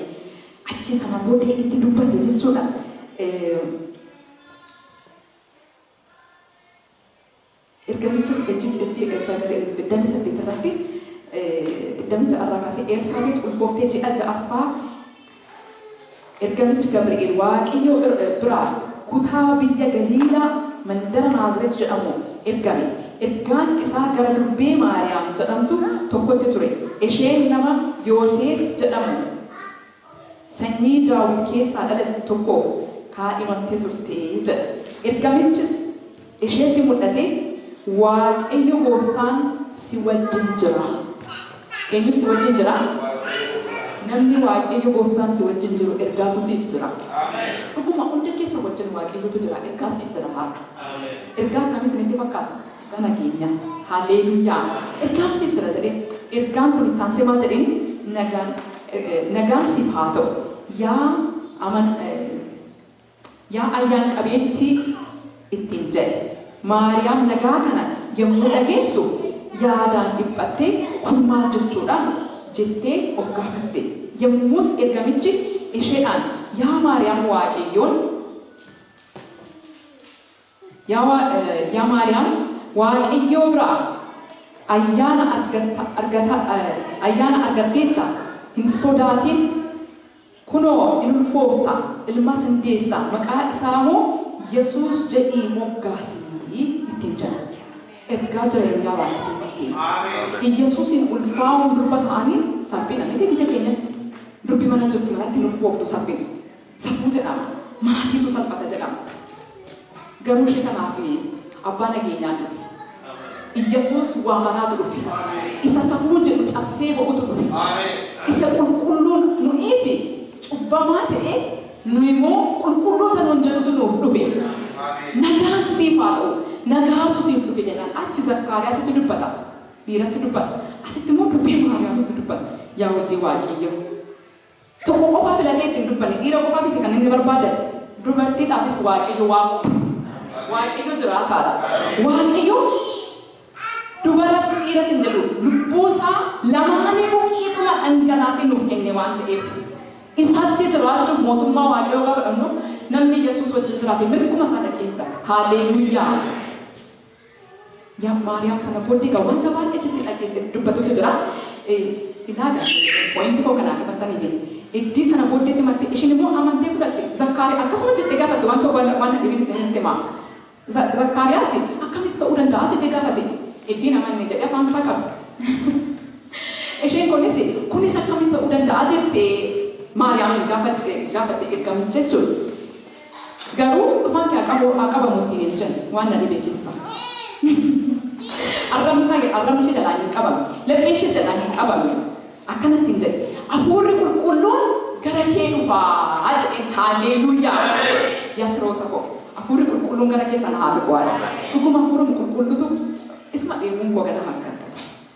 Achi sana booddee itti dubbate jechuudha. Ergamichis dammi saddeet irratti dammicha irraa kaasee Elsaabeet ulfooftee ji'a ja'affaa ergamichi Gabri'eel waaqayyo biraa kutaa biyya Galiilaa mandara Naazireet jedhamu ergame. Ergaan isaa gara durbee Maariyaam jedhamtu tokkotti ture. Isheen nama Yoosef jedhamu sanyii Daawit keessaa dhalatte tokkoof kaadhimamtee turte jedha. Ergamichis isheetti mul'ate waaqayyo gooftaan si wajjin jira. Eenyu si wajjin jira? Namni waaqayyo gooftaan si wajjin jiru ergaatu siif jira. Dhuguma hundi keessa wajjin waaqayyotu jira ergaa siif jira har'a. Ergaa akkamii isinitti fakkaata? Gana keenya. Haleluuyaa. Ergaa siif jira jedhee ergaan kun itti aansee maal jedheen nagaan siif haa ta'u. Yaa ayyaan qabeettii ittiin jedhe. Maariyaam nagaa kana yommuu dhageessu yaadaan dhiphattee kun maal jechuudha jettee of gaafatte. Yommus ergamichi isheedhaan yaa Maariyaam waaqayyoon yaa Maariyaam waaqayyoo biraa ayyaana argatteetta hin sodaatin kunoo in ulfoofta ilma sindeessa maqaa isaa moo Yesuus jedhii moggaasi ittiin jedha. Ergaa jireenyaa waaqayyoo. Yesuusin ulfaa'uun durba ta'anii salphina. Miti biyya keenyatti durbi mana jirtu manatti ulfooftu salphina. Saffuu jedhama. Maatiitu salphata jedhama. Garuu ishee kanaaf abbaa nageenyaan dhufe. Yesuus waamanaatu dhufe. Isa saffuu jedhu cabsee ba'utu dhufe. Isa qulqulluun nu'iifi cubbamaa ta'ee nu immoo qulqulloota nuun jedhutu nuuf dhufe. Nagaan siif haa ta'u. Nagaatu siif dhufe jedhaan achi Zakkaariyaasitti dubbata. Dhiiratti dubbata. Asitti immoo dubbee Maariyaamitti dubbata. Yaa hojii waaqayyo. Tokko qofaa filatee ittiin dubbanne dhiira qofaa miti kan inni barbaadate. Dubartiidhaafis waaqayyo waaquma. Waaqayyo jiraataadha. Waaqayyo dubaras dhiiras hin jedhu lubbuusaa lamaaniifuu qiixuma dhangalaasee nuuf kenne waan ta'eef. Isaatti jiraachuuf mootummaa waaqayyoo gaafa dhabnu namni Yesuus wajjin jiraate mirguma isaa dhaqee fudhata. Haleluuyaa. Yaa Maariyaam sana booddee egaa wanta baay'eetti dhaqee dubbatutu jira. Ilaala pooyintii koo kanaa qabatanii jiru. Iddii sana booddee simatte ishiin immoo amantee fudhatte. Zakkaariyaa akkasuma jettee gaafatte waan tokko waan dhibeen isinitti himaa. Zakkaariyaas akkamitti ta'uu danda'a jettee gaafate. Iddiin amanne jedhee afaan isaa qaba. Isheen kunis akkamitti ta'uu danda'a jettee Maariyaamin gaafatte ergamicha jechuudha. Garuu afaan kee haa qabamu ittiin hin jenne waan na dhibe keessa. arrabni jalaa hin qabamne lapheen ishee jalaa hin qabamne akkanatti hin jedhe hafuurri qulqulluun gara kee dhufaa jedheen haalleluuyaa yaa firoota koo hafuurri qulqulluun gara keessan haa dhufu dhuguma hafuurri qulqulluutu isuma dheebuun koo gada maskantala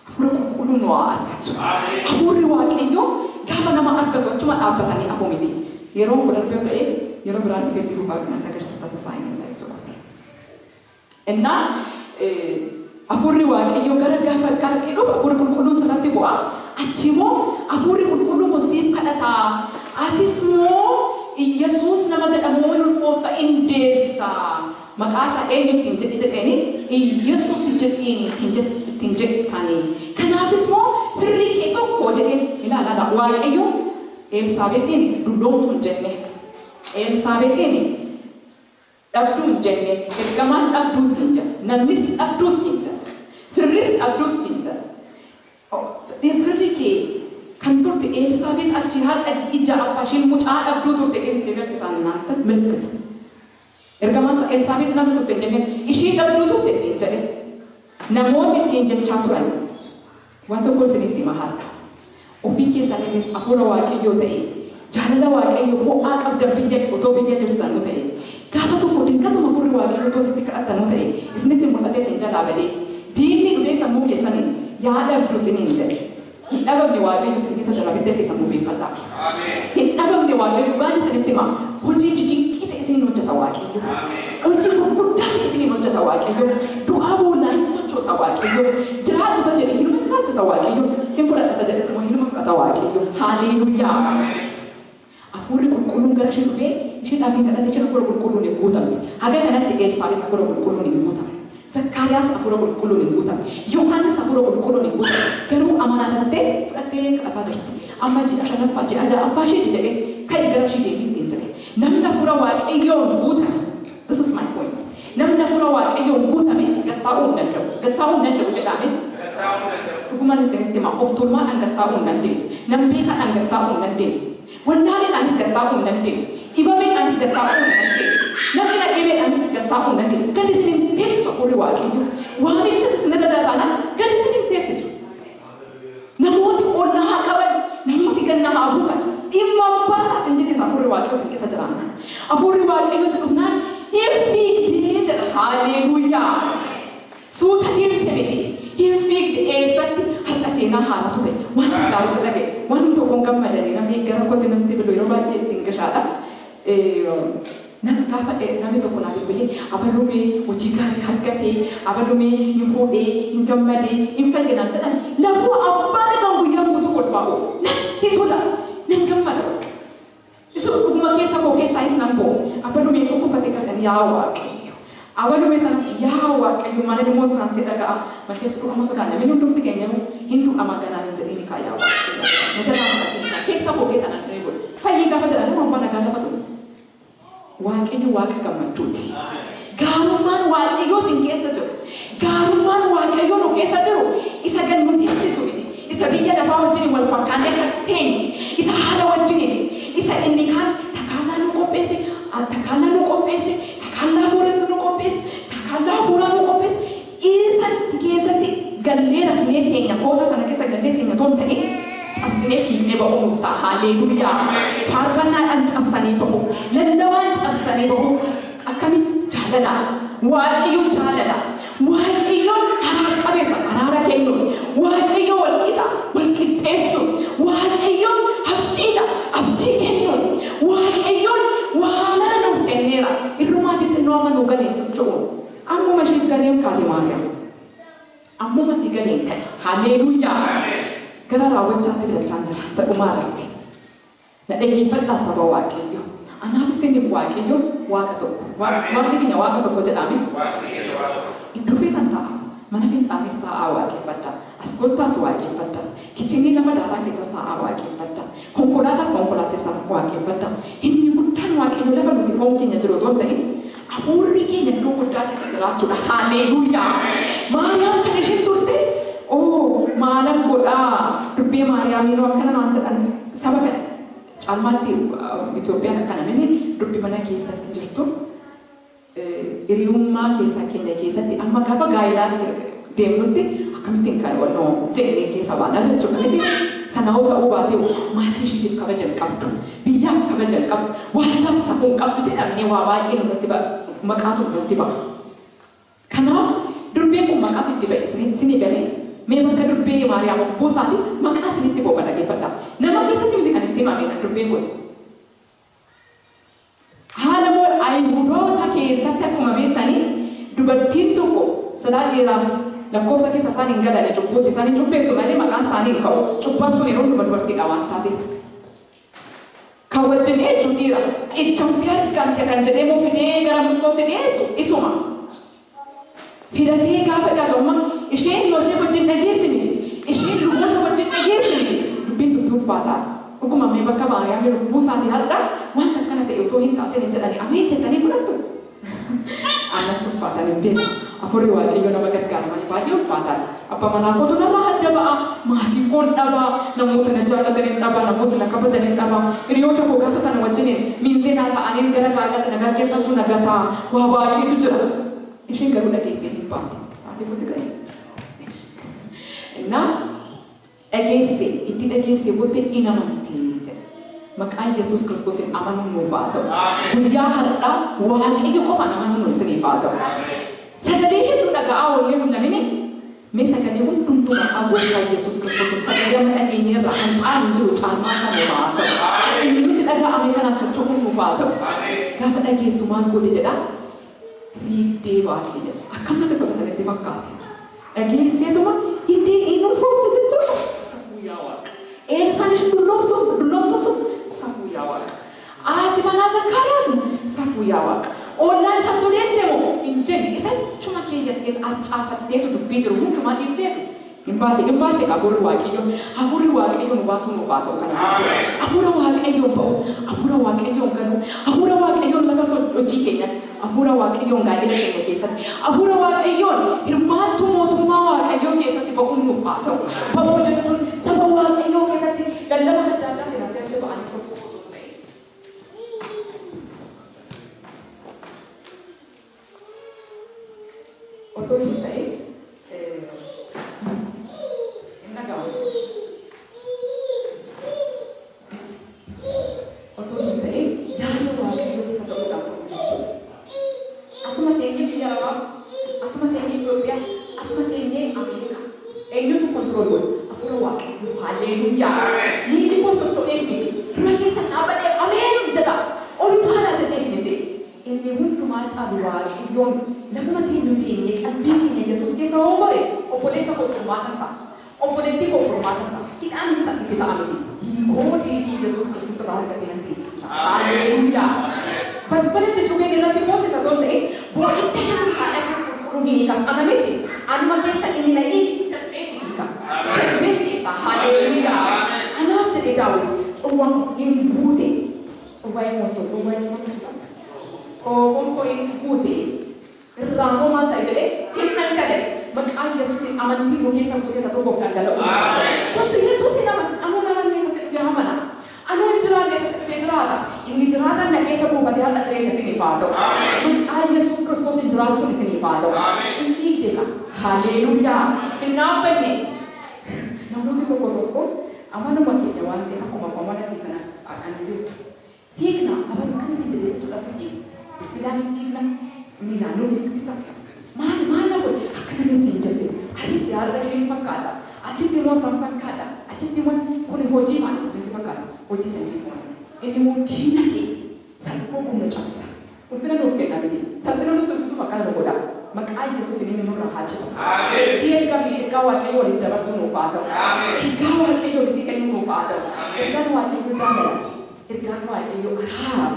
hafuurri qulqulluun waa argatu hafuurri waaqayyoo gaafa nama argatu achuma dhaabbatanii afuu miti yeroo darbee ta'e yeroo biraan dhufeetti dhufaa kan agarsiisata saayinsaa jechuudha. Innaa hafuurri waaqayyoo gara gaafa kee dhufu hafuurri qulqulluun sanatti bu'a. Achi immoo hafuurri qulqulluun siif kadhataa. Atis immoo Yesuus nama jedhamuun ulfoofta indeessa. Maqaa isaa eenyutti jedhanii Yesuus ittiin jedhanii. Kanaafis immoo firri kee tokko jedhee ilaala waaqayyoo Elsaabeetiin dulloomtu hin jenne. Elsaabeetiin dhabduu hin jenne. Ergamaan dhabduutti hin jenne. Namnis dhabduutti hin jenne. Firris dhabduutti hin jenne. Firri kee kan turte Elsaabeet achi haadha ija abbaa isheen mucaa dhabduu turte itti agarsiisan naanta milikkita. Ergamaan Elsaabeet nama turte hin jenne. Ishee dhabduu turte ittiin jedhe. Namoota ittiin jechaa turan. Waan tokko isinitti mahaadha. Ofii keessaniinis hafuura waaqayyoo ta'e jaalala waaqayyoo ho'aa qabdan otoo biyya jirtan ta'e gaafa tokko dinqatuma hafuurri waaqayyoo otoo sitti kadhattanuu ta'e isinitti mul'atee sin jalaa badee diinni dhufee sammuu keessanii yaa dhabdu isiniin jedhe hin dhabamne waaqayyo isin keessa jala bidda keessa mubeeffadha. Hin dhabamne waaqayyo dhugaan isinitti hima hojii dinqii ta'e isiniin hojjeta waaqayyo hojii gurguddaa ta'e isiniin hojjeta waaqayyo du'aa boolaa hin sochoosa waaqayyo jiraadhu isa jedhe hiruma jiraachisa waaqayyo sin fudhadha isa jedhe simmoo hiruma fudhata waaqayyo haalleluuyaa. Hafuurri qulqulluun gara ishee dhufee isheedhaaf hin kadhate isheen hafuura qulqulluun hin guutamne. Haga kanatti Elsaabeet hafuura qulqulluun hin guutamne. Zakkaariyaas hafuura qulqulluun hin guutamne. Yohaannis hafuura qulqulluun hin guutamne. Garuu amanaatattee fudhattee kadhataa jirti. Amma ji'a shanaffaa ji'a ja'affaa isheeti jedhee ka'e gara ishee deebiitti hin jedhe. Namni hafuura waaqayyoon guutame. This is my point. Namni hafuura waaqayyoon guutame gattaa'uu hin danda'u. Gattaa'uu hin danda'u jedhame. Dhugumaan isinitti hima of tuulmaadhaan gattaa'uu hin dandeenye. Namni beekaadhaan gattaa'uu hin dandeenye. Wallaaleenaanis gattaa'uu hin dandeenye. Dhibameedhaanis gattaa'uu hin dandeenye. Namni na dhibeedhaanis gattaa'uu hin dandeenye. Gadi isiniin teessisu hafuurri waaqayyoo. Waamicha isinirra jiraataanaan gadi isiniin teessisu. Namooti ollaa haa qaban, namooti ganna haa buusan. Dhimma baasaa isin jechisa hafuurri waaqayyoo isin keessa jiraanna. Hafuurri waaqayyootti dhufnaan hin fiigdee jedha haalleluuyaa. Suuta deemte miti. Hin fiigde eessatti har'a seenaa haaratu ta'e. Waan gaarii dhaga'e. Waan tokkoon gammadanii namni gara kootti namni biluu yeroo baay'ee ittiin gashaadha. Namni gaafa namni tokko naaf bilbilee abalumee hojii gaarii argatee abalumee hin fuudhee hin gammadee hin fayyadaan jedhan lammuu abbaan egaan guyyaa guutuu kolfaa oolu. Natti tola. Nan gammada. Isu dhuguma keessa koo keessaayis nan koo abalumee koo uffatee kan yaa waaqayyo. Abalumee sana yaa waaqayyo malee immoo kan si dhaga'a machees dhuguma sodaan namni hundumti keenya hinduu amaganaan hin jedhini kaa yaa waaqayyo. Najalaan keessa koo keessa nan eegu. Fayyii gaafa jedhan immoo abbaan nagaan lafa ture. Waaqayyo waaqa gammachuuti. Gaarummaan waaqayyoo sin keessa jiru. Gaarummaan waaqayyoo nu keessa jiru isa gan nuti ibsisu miti. Isa biyya lafaa wajjin wal fakkaannee kan teenye. Isa haala wajjin isa inni kaan takaalaa nu qopheesse, takaalaa nu qopheesse, takaalaa fuuratti nu qopheesse, takaalaa fuuraa nu qopheesse. Isa keessatti gallee rafnee teenya koota sana keessa gallee teenya toon ta'e. Cabsinee fiignee ba'uu nuuf ta'a. Haalleluuyaa. Faarfannaadhaan cabsanii ba'u. Lallabaan cabsanii ba'u. Akkamitti jaalala. Waaqayyoon jaalala. Waaqayyoon araara qabeessa araara kennuun. Waaqayyoon walqixa walqixxeessuun. Waaqayyoon abdiidha abdii kennuun. Waaqayyoon waa mara nuuf kenneera. Irrumaatti xinnoo amma nu galee socho'uun. Ammuma isheef galeen kaate Maariyaam. Ammuma si galeen ka'e. Haalleluuyaa. Gara raawwachaatti filachaa jira isa dhumaarratti. Na dhaggeeffadhaa saba waaqayyo. Anaaf isiniif waaqayyo waaqa tokko. Waaqni keenya waaqa tokko jedhame. Iddoo feetan ta'a. Mana fincaanis taa'aa waaqeffadha. As koottaas waaqeffadha. Kichinii lafa daaraa keessas taa'aa waaqeffadha. Konkolaataas konkolaateessaas waaqeffadha. Inni guddaan waaqayyo lafa nuti foon keenya jiru otoo hin ta'in hafuurri keenya iddoo guddaa keessa jiraachuudha. Haalleluuyaa. Maariyaam kan isheen turte maalan godhaa dubbii Maariyaamiinoo akkana naan jedhan saba kana caalmaatti Itoophiyaan akkana mini dubbii mana keessatti jirtu hiriyummaa keessa keenya keessatti amma gaafa gaa'ilaatti deemnutti akkamittiin kan wannoo jennee keessa baanaa jechuudha. Sana'uu ta'uu baatee maatii isheetiif kabajan qabdu, biyyaaf kabajan qabdu, waan sammuu qabdu jedhamnee waa baay'ee nurratti maqaatu nurratti ba'a. Kanaaf durbeen kun maqaatu itti ba'e isinii galee mee bakka durbee Maariyaam obboo isaati maqaa isinitti booba dhaggeeffadha. Nama keessatti miti kan itti himamedha durbeen kun. Haala moo Ayihudoota keessatti akkuma beektanii dubartiin tokko sodaa dhiiraaf lakkoofsa keessa isaan hin galanne cubbuutti isaanii cubbeessu malee maqaan isaanii hin ka'u. Cubbattuun yeroo hundumaa dubartiidha waan taateef. Kan wajjin ejjuu dhiira ejjamtee argamte kan jedhee moo fidee gara murtootti dhiyeessu isuma. Fidatee gaafa dhaga'ummaa isheen Yoosef wajjin dhageessi miti. Isheen luboota wajjin dhageessi miti. Dubbiin dubbii ulfaataa. Dhuguma mee bakka Maariyaam lubbuu isaatii har'a wanta akkana ta'e otoo hin taasin hin jedhanii ameen jettanii fudhattu. Aannan ulfaataan hin beeku. Afurri Waaqayyoo nama gargaara baay'ee ulfaataadha. Abbaa manaa kootu narraa adda ba'a. Maatiin koon dhabaa. Namoota na jaallatan hin dhabaa. Namoota na kabajan hin dhabaa. Hiriyoota koo gaafa sana wajjiniin miinzee naa ta'anii gara gaariidhaatti nagaa keessattuu nagaa ta'a. Waa baay'eetu jira. Isheen garuu dhageessee hin baate. Saatii kutti ga'e. Innaa dhageesse itti dhageesse booddee in amantii jedha. Maqaa Yesuus Kiristoosin amanuun nuuf haa ta'u. Guyyaa har'aa Waaqayyo qofaan amanuun nuuf isiniif haa ta'u. Sagalee hedduu dhaga'aa oollee mul'amine mee sagalee hundumtuu maqaa gooftaa Yesuus Kiristoosin sagalee amma dhageenye irraa kan caalu jiru caalmaa sana nuuf haa ta'u. Inni nuti dhaga'ame kanaan socho'uun nuuf haa ta'u. Gaafa dhageessu maal goote jedha fiigdee baatee jedha. Akkamatti tola sanatti fakkaate. Dhageesseetuma inni ulfoofte jechuudha. Sammuu yaa Waaqa. Eessaan isheen dulloomtu sun sammuu yaa Waaqa. Haati manaa Zakkaariyaas sammuu yaa Waaqa. Ollaan isa toleesse moo hin jenni isa chuma keeyyattee arcaafatteetu dubbii jiru hundumaa dhiifteetu. Hin baate hafuurri Waaqayyoo. Hafuurri Waaqayyoo nu baasuu nuuf haa ta'u kana. Hafuura Waaqayyoon ba'u. Hafuura Waaqayyoon galuu. Hafuura Waaqayyoon lafa hojii keenyatti. Hafuura Waaqayyoon gaa'ela keenya keessatti. Hafuura Waaqayyoon hirmaattuu mootummaa Waaqayyoo keessatti ba'uun nuuf haa ta'u. Ba'uu jechuun saba Waaqayyoo keessatti lallaba adda addaa keessatti ba'anii socho'uu. Otoo hin ta'in hin dhaga'amu. Otoo hin ta'in yaada Waaqayyoo keessa ta'uudhaaf jechuudha. Asuma teenyee biyya Arabaa, asuma teenyee Itoophiyaa, asuma teenyee Ameerikaa. Eenyutu kontrol godhu? Hafuura Waaqayyoo. Haleluuyaa. Miilli koo socho'ee fi dura keessa dhaabbatee ameen jedha. Ol taana jedhee miti. Inni hundumaa caalu Waaqayyoon namuma teenyu teenyee qalbii keenya Yesuus keessa hoo bare obboleessa koo furmaatan ta'a. Obboleettii koo furmaatan ta'a. Hidhaan hin itti ta'a miti. Hiikoo deebii Yesuus Kiristoos irraa argatee nan ta'e. Haleluuyaa. Balbalatti cubee irratti moosisa ta'u ta'e boo'icha shanan haadha qulqulluu hin qaqqaba miti. Anuma keessa inni na dhiibi darbeessi hiika. Darbeessi hiika. Haleluuyaa. Kanaaf jedhee Daawit tsawwaan hin buute. Tsawwaa hin mootoo tsawwaa hin mootoo. Koo hin buute. Irraa hoo maal ta'e jedhee hin dhankale. Maqaan Yesuusin amantii nu keessa buutee isa tokkoof daldala'u. Wanti Yesuusin ammoo nama keessatti dhufee hamana. Anu jiraate jiraata. Inni jiraata na keessa buufatee haala jireenya isiniif haa ta'u. Maqaa Yesuus Kiristoos jiraachuun isiniif haa ta'u. Inni beeka. Haleluuyaa. Hin dhaabbanne. Namooti tokko amanuma keenya waan ta'eef akkuma qomana keessan kan jiru. Fiigna afaan kan isin jedhee jechuudha fiigna. Fiidaan fiigna miilaan nu beeksisa. Maal na godhe akka namni isin jedhe. Asitti har'a isheen fakkaata. Achitti immoo san fakkaata. Achitti immoo kun hojii maal isinitti fakkaata. Hojii sanii kun inni immoo diina kee salphoo humna cabsa. Ulfina nuuf kenna bini. Salphina nuuf ibsu maqaa nu godha. Maqaa Yesuus inni nurra haa citu. Ergaa Waaqayyoo waliif dabarsuu nuuf haa ta'u. Ergaa Waaqayyoo walitti kennuu nuuf haa ta'u. Ergaan Waaqayyoo jaalala. Ergaan Waaqayyoo araara.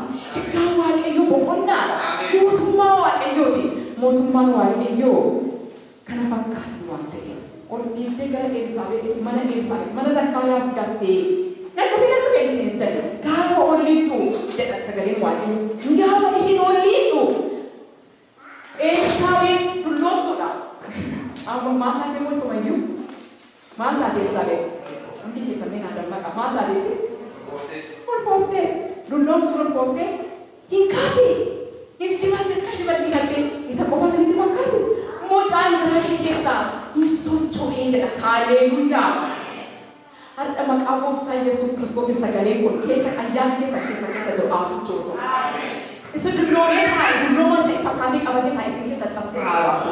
Ergaan Waaqayyoo boqonnaadha. Mootummaa Waaqayyooti. Mootummaan Waaqayyoo kana fakkaatu waan ta'eef. Ol dhiibbee gara Elsaabeetii mana Zakkaariyaas darbee. Nakkufi hin jedhe gaafa olliitu jedha sagaleen Waaqayyoo. Gaafa isheen olliitu Elsaabeet dulloomtuudha. Amma maal taatee mootummayyuu? Maal taatee Elsaabeet? Hundi keessatti naan dammaqa. Maal taateetti? Olfooftee dulloomtuun olfooftee hin kaatee hin simatte akka achumatti hidhatte isa qofa sanitti fakkaate mucaan karaa ishee keessaa hin socho'ee jedha. Haalleluuyaa. Har'a maqaa gooftaa Yesuus Kiristoosin sagalee kun keessa ayyaana keessa jiru haasofchoosu. Isa dulloomee taa'e dulloomaan ta'e fakkaatee qabatee taa'e isin keessa cabsee hawaasu.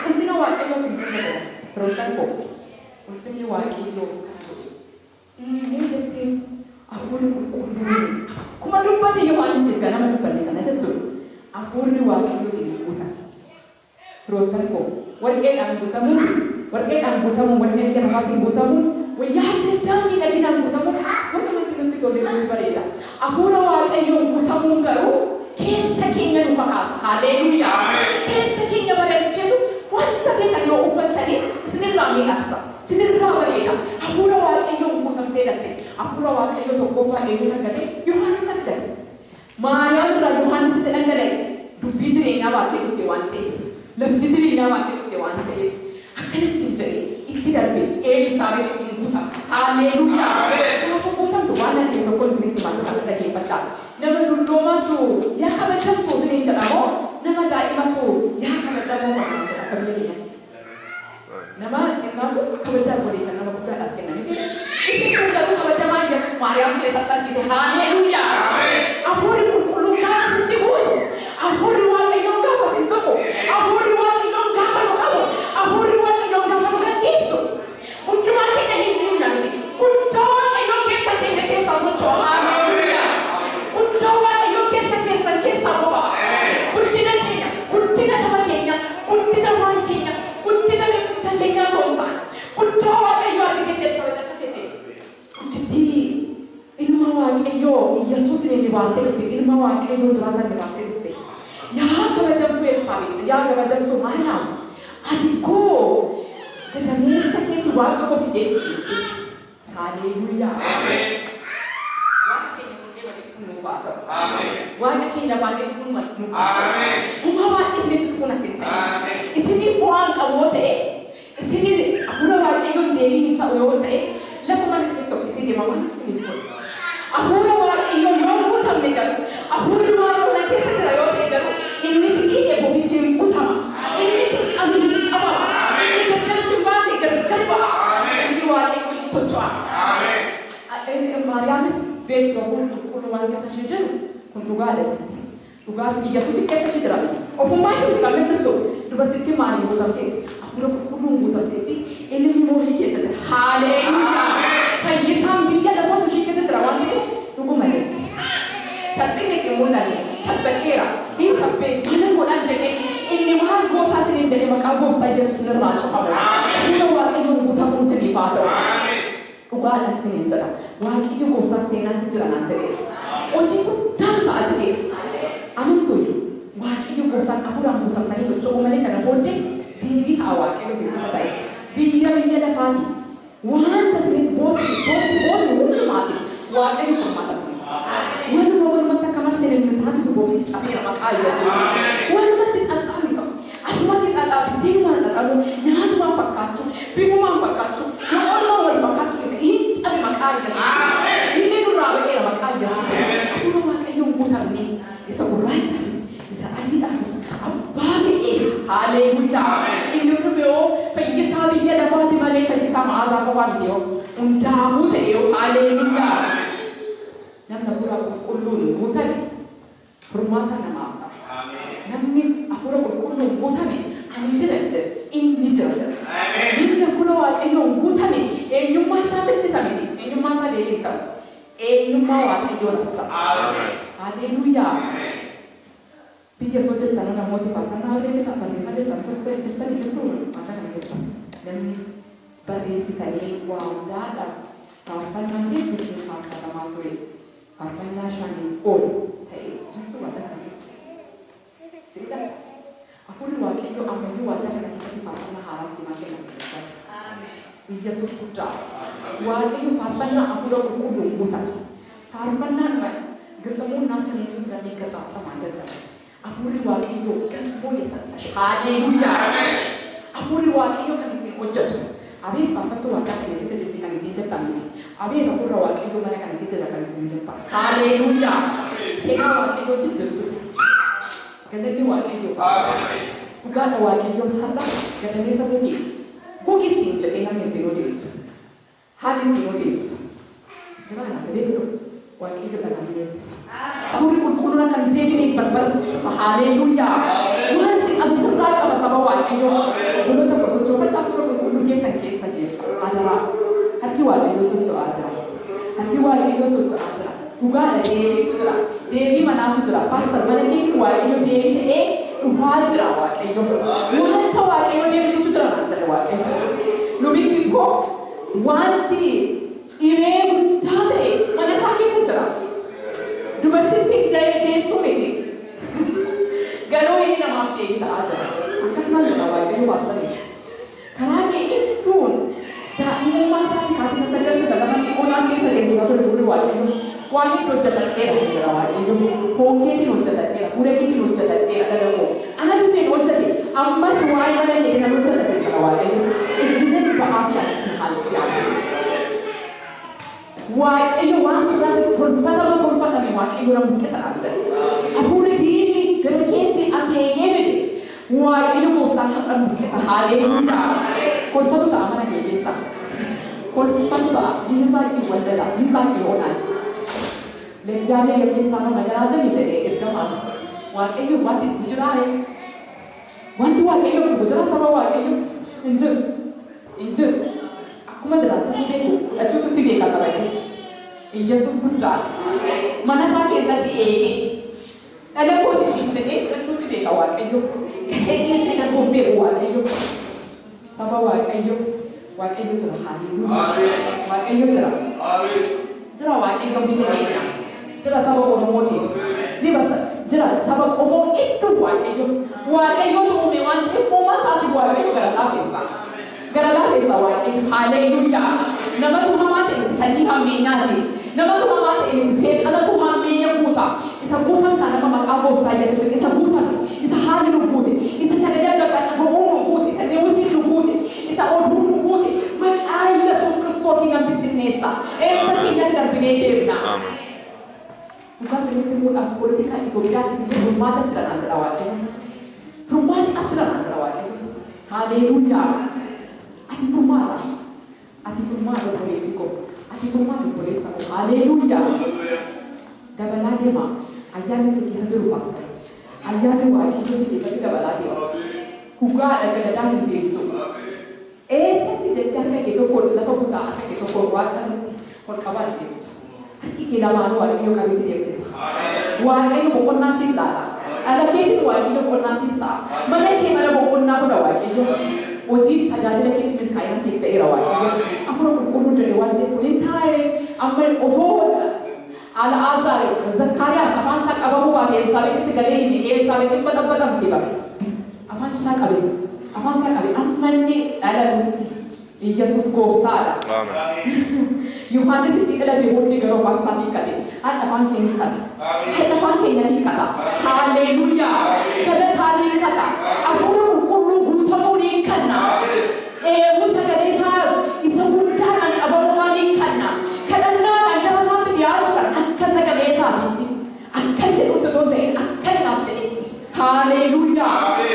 Ulfina waaqayyoo isin keessa jira. Firoottan koo ulfinni waaqayyoo kan jiru. Inni jettee hafuurri qulqulluun akkuma dubbate Yohaannis ganama dubbanne sana jechuudha. Hafuurri waaqayyoo ittiin guutan. Firoottan koo warqeedhaan guutamuun warqee biyya nafaatiin guutamuun wayyaa adda addaa miidhaginaan guutamuun wanti nutti tolee bareeda. Hafuura waaqayyoon guutamuun garuu keessa keenya nu kakaasa. Haalleluuyaa. Keessa keenya bareecheetu wanta beekan yoo uffattanii isinirraa miidhagsa. Isinirraa bareeda. Hafuura waaqayyoon guutamtee dhatte. Hafuura waaqayyoo tokkoffaa eeguu argate Yohaannis argate. Maariyaam irraa Yohaannisitti dhangala'e. Dubbii jireenyaa baatee dhufte waan ta'eef. Labsii jireenyaa baatee dhufte waan ta'eef. Akkanatti hin jedhe itti darbe Elisaabeet isin guuta. Haalleluuyaa. Kanaafuu guutamtu waan ati tokkoon isinitti maallaqaa dhaggeeffadhaa. Nama dulloomaatu yaa kabajamtu isiniin jedhamoo nama daa'imatu yaa kabajamoo waan jedha akka biyya keenya. Nama xinnaatu kabajaa godhee kan nama guddaadhaaf kennanii. Isin kun garuu kabajamaa Yesuus Maariyaam keessatti argite. Haalleluuyaa. Hafuurri qulqulluun gaafa sitti guutu. Hafuurri waaqayyoon gaafa sin tuqu. Hafuurri waaqayyoon gaafa nu qabu. Hafuurri waaqayyoon gaafa nu gaggeessu. Guddummaa keenya hin dhiibnamti. Guddoo waaqayyoo keessa keenya keessaa socho'a. Haalleluuyaa. Guddoo waaqayyoo keessa boba. Guddina keenya, guddina saba keenya, guddina waan keenya, guddina beekumsa keenyaa ta'uu taana. Guddoo waaqayyoo argitee ta'uu akkasitti. Guddittii ilma waaqayyoo Yesuusin inni baatee dhufte, ilma waaqayyoo jiraatan inni baatee dhufte. Yaa kabajamtuu Elsaabeet, yaa kabajamtuu Maariyaam, ati koo gadameessa keetti waaqa ofi deebisite. Haalleluuyaa. Waaqa keenya kunneen waliin kun nuuf haa ta'u. Waaqa keenya baay'ee kun nuuf haa ta'u. Kuma baay'ee isinitti kun akka hin ta'e. Isinii bu'aan qaboo ta'e, isinii hafuura waaqayyoon deebii hin ta'u yoo ta'e, lafuma isin tokko isin deema waan isiniif godhu. Hafuura waaqayyoon yoo guutamne galu, hafuurri waaqayyoon keessa jira yoo ta'e galu, inni si kiidhee bofichi hin guutama. Inni si qabni hin qabama. Inni gaddarsi baasee gargar ba'a. Inni waaqayyoon socho'a. Maariyaamis beeksisa qulqulluu waan keessa ishee jiru kun dhugaadha. Dhugaatii Yesuus keessa jira. Ofummaa isheetti kan miidhagdu dubartittiin maaliin guutamtee hafuura qulqulluun guutamteetti inni immoo ishee keessa jira. Haalleluuyaa. Fayyisaan biyya lafaatu ishee keessa jira waan ta'eef dhuguma ta'e. Salphinni ittiin mul'anne salphateera. Inni saphee mana godhan jedhee inni maal gootaa isiniin jedhee maqaa gooftaa Yesuus irraa cufamu. Hafuura waaqayyoon guutamuun isiniif haa ta'u. Dhugaadhaan isiniin jedha. Waaqayyo gooftaan seenaatti jira naan jedheera. Hojii guddaa ta'a jedheera. Amantoonni waaqayyo gooftaan hafuuraan guutamtanii socho'uu malee kana booddee deebii ta'a waaqayyo isin keessa ta'e. Biyya lafaati wanta isinitti boonni hundumaati waaqayyo furmaata isinitti. Wanuma walumatti akka marseen inni taasisu boofichi cabeera maqaa Yesuus. Walumatti xaxaami ta'u. Asumatti xaxaafi deemaan xaxamu nyaatumaan fakkaachuu bigumaan fakkaachuu yommuu wal fakkaachuu hin cabe maqaa Yesuus. Inni nurraa ba'eera maqaa Yesuus. Hafuura waaqayyoon guutamne isa gurraachaanis isa adiidhaanis abbaa ba'eera. Haalleluuyaa. Inni dhufeoo fayyisaa biyya lafaati malee fayyisaa ma'aazaa qofaa miti yoo hundaafuu ta'e yoo haalleluuyaa. Namni hafuura qulqulluun guutame furmaata namaaf ta'a. Namni hafuura qulqulluun guutame ani jira jedhe inni jira jedha. Namni hafuura waaqayyoon guutame eenyummaa isaa bittisa miti. Eenyummaa isaa deebiin ta'u. Eenyummaa waaqayyoon ibsa. Haalleluuyaa. Biyya too jirtan namooti faarfannaa barreessitan barreessaa jirtan turte jirtanii jirtu maqaa kana keessa. Namni barreessitanii waa hundaadhaaf faarfannaan hedduutiin faarfatamaa ture. Faarfannaa shaniin ol ta'e jirtu wanta kana keessa. Sirriidha. Hafuurri waaqayyoo ammayyuu wanta kana keessatti faarfannaa haaraa simaa kenna sirriidha. Yesuus guddaa. Waaqayyo faarfannaa hafuura qulqulluun guutate. Faarfannaan gixamuun naasaniitu sirra miiggataafama dadda. Hafuurri waaqayyoo gasboo eessatti. Haalleluuyaa. Hafuurri waaqayyoo kan ittiin hojjetu. Abeet faarfattuu waaqaa kana keessa jirti kan ittiin jettamti. Abeet hafuura waaqayyoo mana kana keessa jira kan ittiin jettamti. Haalleluuyaa. Seenaa waaqayyoo jirtu. Galanni waaqayyo. Dhugaadha waaqayyoon har'a galanni sababii bukiittiin jedhee namni ittiin odeessu. Haalli ittiin odeessu. Jiraana beektu waaqayyo kanaan deebisa. Hafuurri qulqulluun kan deebiin barbaachisa. Haleluuyaa. Waan si qabsirraa qaba saba waaqayyoo. Dhaloota gosoota hafuura qulqulluu keessa keessa. Adaraa. Harki waaqayyoo socho'aa jira. Harki waaqayyoo socho'aa jira. Dhugaadha deebiitu jira. Deebii manaatu jira. Paastar mana keenya waaqayyoo deebii ta'ee dhufaa jira waaqayyoo. Wanta waaqayyoo deebisuutu jira naan jedhe waaqayyoo. Lubichi koo wanti dhibee guddaa ta'e mana isaa keessa jira. Dubartittiin deessuu miti. Garuu inni namaaf deebii ta'aa jira. Akkasumas jira waaqayyoo baastanii. Karaa kee hedduun daa'imummaa isaatii haati na sadarsa lafa onaa keessa deemsifatu dhufuun waaqayyoo. Waan hedduu hojjetadheera jira waaqayyoo. Honkeetiin hojjetadheera, ureetiin hojjetadheera dadhaboo. Anatu seen hojjete ammas waa'ee mana inni kan hojjetate jira waaqayyoo. Ejjinni ba'aa fi achi haalli yaadu. Waaqayyo waan sirraatti tolfatame waaqayyo nama buqqisanaaf jedhe. Hafuurri diinni gara keetti akeekee fide waaqayyo gooftaan har'a buqqisa. Haleluuyaa. Kolfatu ta'a mana keessa. Kolfatu ta'a. Yisaaqii waldala. Yisaaqii hoonaan. Leegzaalee yookiin magaalaa jedhee ergamaan waaqayyo wanti gujiraare. Wanti waaqayyo gujiraa saba waaqayyo hin jiru. Hin jiru. Akkuma jiraatanii beeku, dhachuusutti beekaa qabate. Yesuus guddaa mana isaa keessatti eegee dhala kootiif jedhee dhachuutti beeka waaqayyo. Eegeessee kan beeku waaqayyo. Saba waaqayyo. Waaqayyo jira haleluuyaa. Waaqayyo jira. Jira waaqayyo biyya keenya. Jira saba Oromootiif. Jira saba Qomoo hedduu waaqayyo. Waaqayyo uume waan ta'eef uumaa isaatiif waaqayyo gara laafessa. Gara laafessa waaqayyo. Haleluuyaa. Namatu hamaa ta'e sanyii hammeenyaati. Namatu hamaa ta'e seexanatu hammeenya guuta. Isa guutan kan nama maqaa gooftaa jedhu isa guutan. Isa haali nu guute. Isa sagalee adda addaa dhaga'uu nu guute. Isa neewusii nu guute. Isa oduu nu guute. Maqaa Yesuus Kiristoosiin kan bittinneessa. Eebba keenya darbinee deemna. Bukan seperti mudah politika Ethiopia itu bermata sedang cerawatnya. Perempuan asal cerawatnya. Haleluya. Ati perempuan. Ati perempuan politiko. Ati perempuan polisi. Haleluya. Dabalade ma. Ayah ni sekitar tu pastor. Ayah ni wajib sekitar dabalade. Kuga ada kedatangan di itu. Senti jadikan itu kol, lalu buka itu kol wakan, kol kawan itu. Kita mahu waaqayyo kami sendiri. Waaqayyo bukan nasi dah. Ada kita waaqayyo bukan nasi dah. Mana kita mana bukan nak dah waaqayyo. Wajib saja ada kita min kaya nasi kita era waaqayyo. Aku nak bukan jadi wanita kunintai. Ambil otor. Ala azar. Zakaria sahaja sak abamu wajib. Sahaja kita gale ini. Sahaja kita pada kita. Apa sak abe? Apa sak abe? Amman ni ada tu. Yesus gooftaadha. Yohaannis itti dhalate booddee garuu afaan isaa ni kadhe. Haadha afaan keenya ni kadha. Haadha afaan keenya ni kadha. Haleluuyaa. Galataa ni kadha. Hafuura qulqulluu guutamuu ni kenna. Eebuu sagalee isaa isa guddaadhaan qabamumaa ni kenna. Kadhannaadhaan gara isaatti dhiyaachuudhaan akka sagalee isaatiitti akka jedhutti osoo hin ta'in akka naaf jedhetti. Haleluuyaa.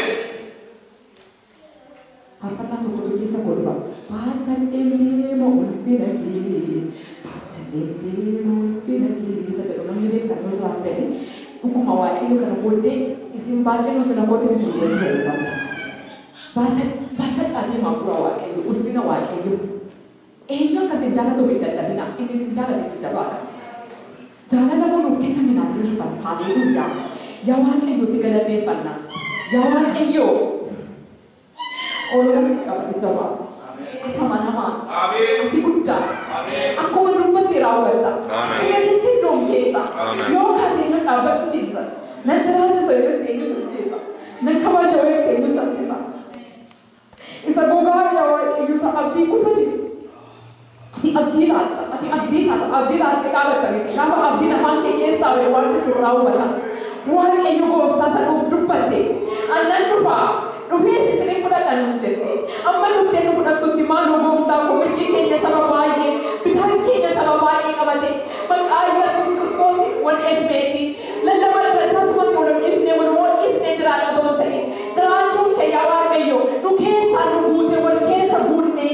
Harpannaa tokko keessa golba. Bahkan ilmu ulfinaki, bahkan ilmu ulfinaki. Saja orang ni kan sesuatu ni. Hukum awak itu kalau boleh isim badan itu nak boleh sendiri saja. Bahkan tadi mampu awak itu, ulfin awak itu. Ini kasih jalan tu beda tadi nak ini jalan ini jalan. Jalan aku mungkin kami nak berjuang. Haleluya. Jawab itu segala depan. Jawab itu. Orang kita berjawab. Teman-teman, Ati Buddha, aku merupakan tirawat. Ia jadi dong kita. Yo hati nak apa pun sih. Nak jalan sesuai dengan itu sih. Nak kawan jauh dengan itu sih. Isa bogar jauh itu sah abdi ku tadi. Abdi lah sekarang tadi. Kalau abdi nak makan kisah, orang tu suruh awak. Orang itu kau tak sanggup berpati. Anak lupa. Rupiah sering pernah kan jadi. Amma rupiah tu pernah tu timah logo tak kau pergi kenya sama bayi, pergi kenya sama bayi kamade. Mak ayah Yesus Kristus wan FBT. Lalu mana kita semua orang FBT wan FBT guute yaa Waaqayyo nu keessaa nu guute wal keessa guunne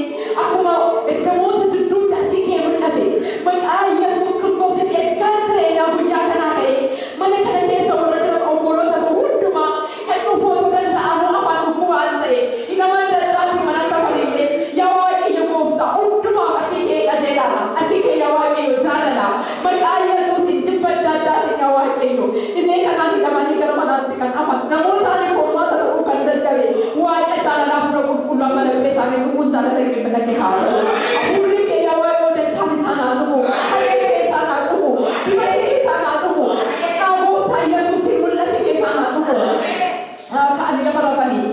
akkuma ergamoota jidduutti ati kee mul'ate maqaa Yesuus Kiristoosiin ergaa jireenyaa guyyaa kanaa ta'e mana kana keessa warra jiran obboloota hundumaa kan dhufoota danda'amu afaan dhukkubaan ta'e inamaan daldalaa mana taphaniillee yaa Waaqayyo gooftaa hundumaa ati kee qajeelaa ati kee yaa Waaqayyo jaalala maqaa Yesuusiin jibba adda addaatiin yaa Waaqayyo inni kanaan hidhamanii gara manaatti kan afan namoota ani formaata ta'uu kan dadhabe waaqa jaalalaa fura qulqulluu mana isaanii dhufuun jaalala eebbata kee haa ta'u hafuurri kee yaa Waaqayyo dachaan isaan haa tumu harree kee isaan haa tumu dibata kee isaan haa tumu maqaa gooftaa Yesuusiin mul'atti kee isaan haa tumu ka'anii lafa rafanii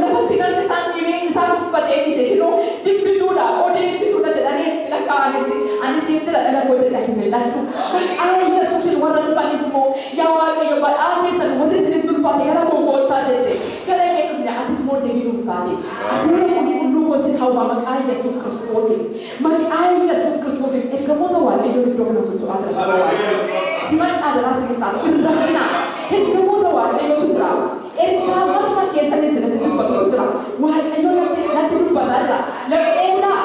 lafatti namni isaan dhibee isaan uffatee dhise shiloo jibbituudha odeessituudha jedhanii lakkaa'anitti ani siif jira dhala koo jedhanii mul'atu maqaa Yesuusiin warra dhufanis immoo yaa Waaqayyo badhaa keessan warri isinitti ulfaate gara konkolaataa jette gara kee dhufne atis immoo deebii nuuf taate hafuura qulqulluu gosin hawwaa maqaa Yesuus Kiristoosiin maqaa Yesuus Kiristoosiin ergamoota Waaqayyoo iddoo kana socho'aa jira siman dhaadhaa sinisaas irrafinaa ergamoota Waaqayyootu jira ergaa warra keessanii sinatti dubbatu jira Waaqayyoo natti dubbataa jira lafeedhaa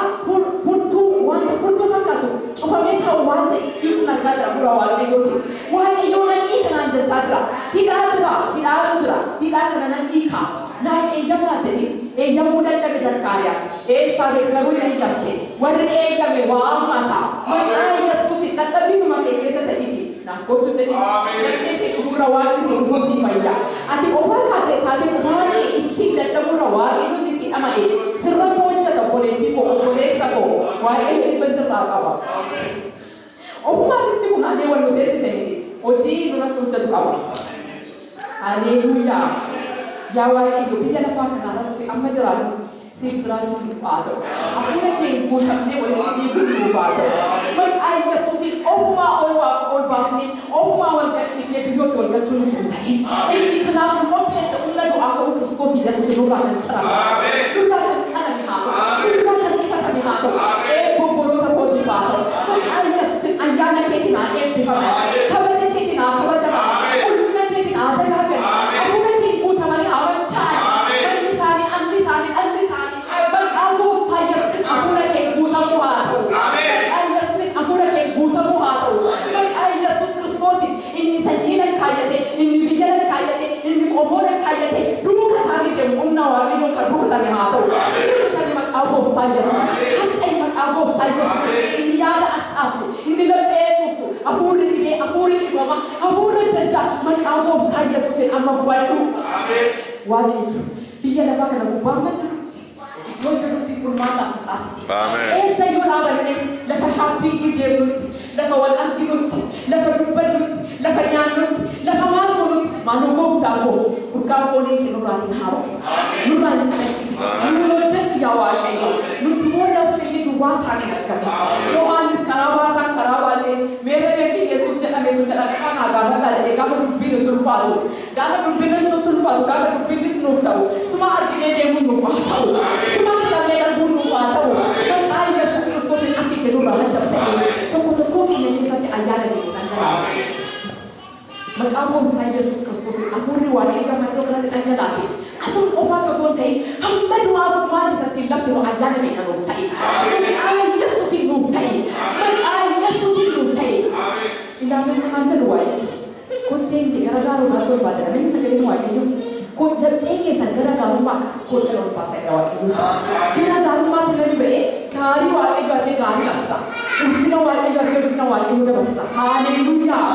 furtuu wanta furtuu fakkaatu cufamee taa'u waan ta'e dhiibu nagaa jira fura Waaqayyooti Waaqayyoo nan hiikanaan jechaa jira hidhaatu jira hidhaa kana nan hiikaa naaf eeyyamaa jedhi eeyyamuu dadhabe Zakkaariyaas eebbifaafee garuu hin eeyyamte warri eeyyame waa mataa maqaa Yesuusiin dadhabbiinuma kee keessa ta'iti naaf gootu jedhi dadhabbii dhufura waaqni sun goosii fayyaa ati ofaa taate baay'ee ittiin dadhabuura Waaqayyoon itti dhama'e sirra tolcha obboleettii koo obboleessa koo Waaqayyo dhibba sirraa qaba ofumaa sitti kunaanee wal nuteessite miti hojii duratti hojjetu qaba Haleluuyaa yaa Waaqayyo biyya lafaa kanarratti amma jiraatu siif jiraachuu dhufaa ta'u hafuura kee guutamnee walitti dhiibuu dhufaa ta'u maqaa Yesuusiin ofumaa ol baafnee ofumaa wal galchifnee biyyoota wal galchuu nuuf hin ta'in inni kanaaf qopheessa humna du'aa ka'uu Kiristoos Yesuusiin nurraa kan cirame nurraa kan qalame haa ta'u nurraa kan ifatame haa ta'u bobboloota kootiif haa ta'u maqaa Yesuusiin ayyaana keetiin haa eebbifame kabaja keetiin haa kabajama ulfina keetiin haa dagaagame hafuura kee guutamanii haa wachaan manni isaanii anni isaanii dhalli isaanii maqaa gooftaa Yesuusiin hafuura kee guutamuu haa ta'u maqaa Yesuusiin hafuura kee guutamuu haa ta'u maqaa Yesuus Kiristoosiin inni sanyiidhaan kaayyate inni biyyadhaan kaayyate inni qomoodhaan kaayyate duuka isaanii deemu humna Waaqayyoon kan rukutame haa ta'u rukutame maqaa gooftaa Yesuus hanca'e maqaa gooftaa Yesuus inni yaada accaafu inni laphee eeguufu hafuurri dhibee hafuurri dhibama hafuurri adda addaa maqaa gooftaa Yesuusiin amma gubadhu Waaqayyo biyya lafaa kana gubbaa amma jirutti yoo jirutti furmaata taasise eessa yoo dhaabanne lafa shaappiitti deemnutti lafa wal arginutti lafa dubbannutti lafa nyaannutti lafa maal goonutti maaloo gooftaa koo urgaan foonii kee nurraatiin haa ba'u nurraan cinaqqi nu hojjetti yaa Waaqayyo nuti moo labsinni duwwaa taanee argame Yohaanis karaa baasaan karaa baasee meera beekii Yesuus jedhame sun jedhame kanaa gaafataa jedhee gaafa dubbiin nutti ulfaatu gaafa dubbiinis nutti ulfaatu gaafa dubbiinis nuuf ta'u suma arginee deemuun nuuf haa ta'u suma filamee darbuun nuuf haa ta'u maqaa Yesuus Kiristoosiin akka kennurraa madda ta'e tokko keenya keessatti ayyaana beekuudhaan galaase maqaa gooftaa Yesuus Kiristoosiin hafuurri Waaqayyo gama iddoo kanatti dhangalaase asuma qofaa otoo hin ta'in hamma du'aa waan isatti labsinu ayyaana keenya nuuf ta'e maqaa Yesuusiin nuuf ta'e maqaa Yesuusiin nuuf ta'e ilaaluun kanaan jedhu waa'ee koddeen kee gara gaarummaatti ol baatana namni sagaleen Waaqayyo dabdee keessan gara gaarummaa koddeen ol baasa irra Waaqayyo gara gaarummaatti namni ba'ee gaarii Waaqayyo ate gaarii labsa ulfina Waaqayyo ate ulfina Waaqayyo dabarsa haleluuyaa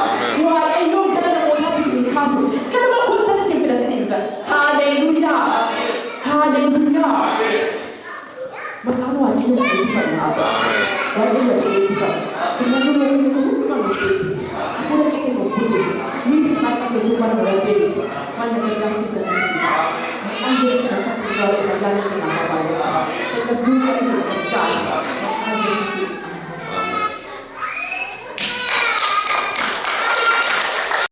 Waaqayyo gara namootaatti hin kaasu gara bakkootatti isin filatin hin jira haleluuyaa haleluuyaa maqaan Waaqayyo eebbifamu haa ta'u Waaqayyo eebbifamu namoonni Waaqayyo hundumaa nuuf eebbise hafuura kee nuuf guddise miiti akka hundumaa nuuf eebbise waan gargaartu godhaniif maqaan Yesuus akka hundumaa ayyaana kee naaf haa baay'atu dadhabbii Waaqayyo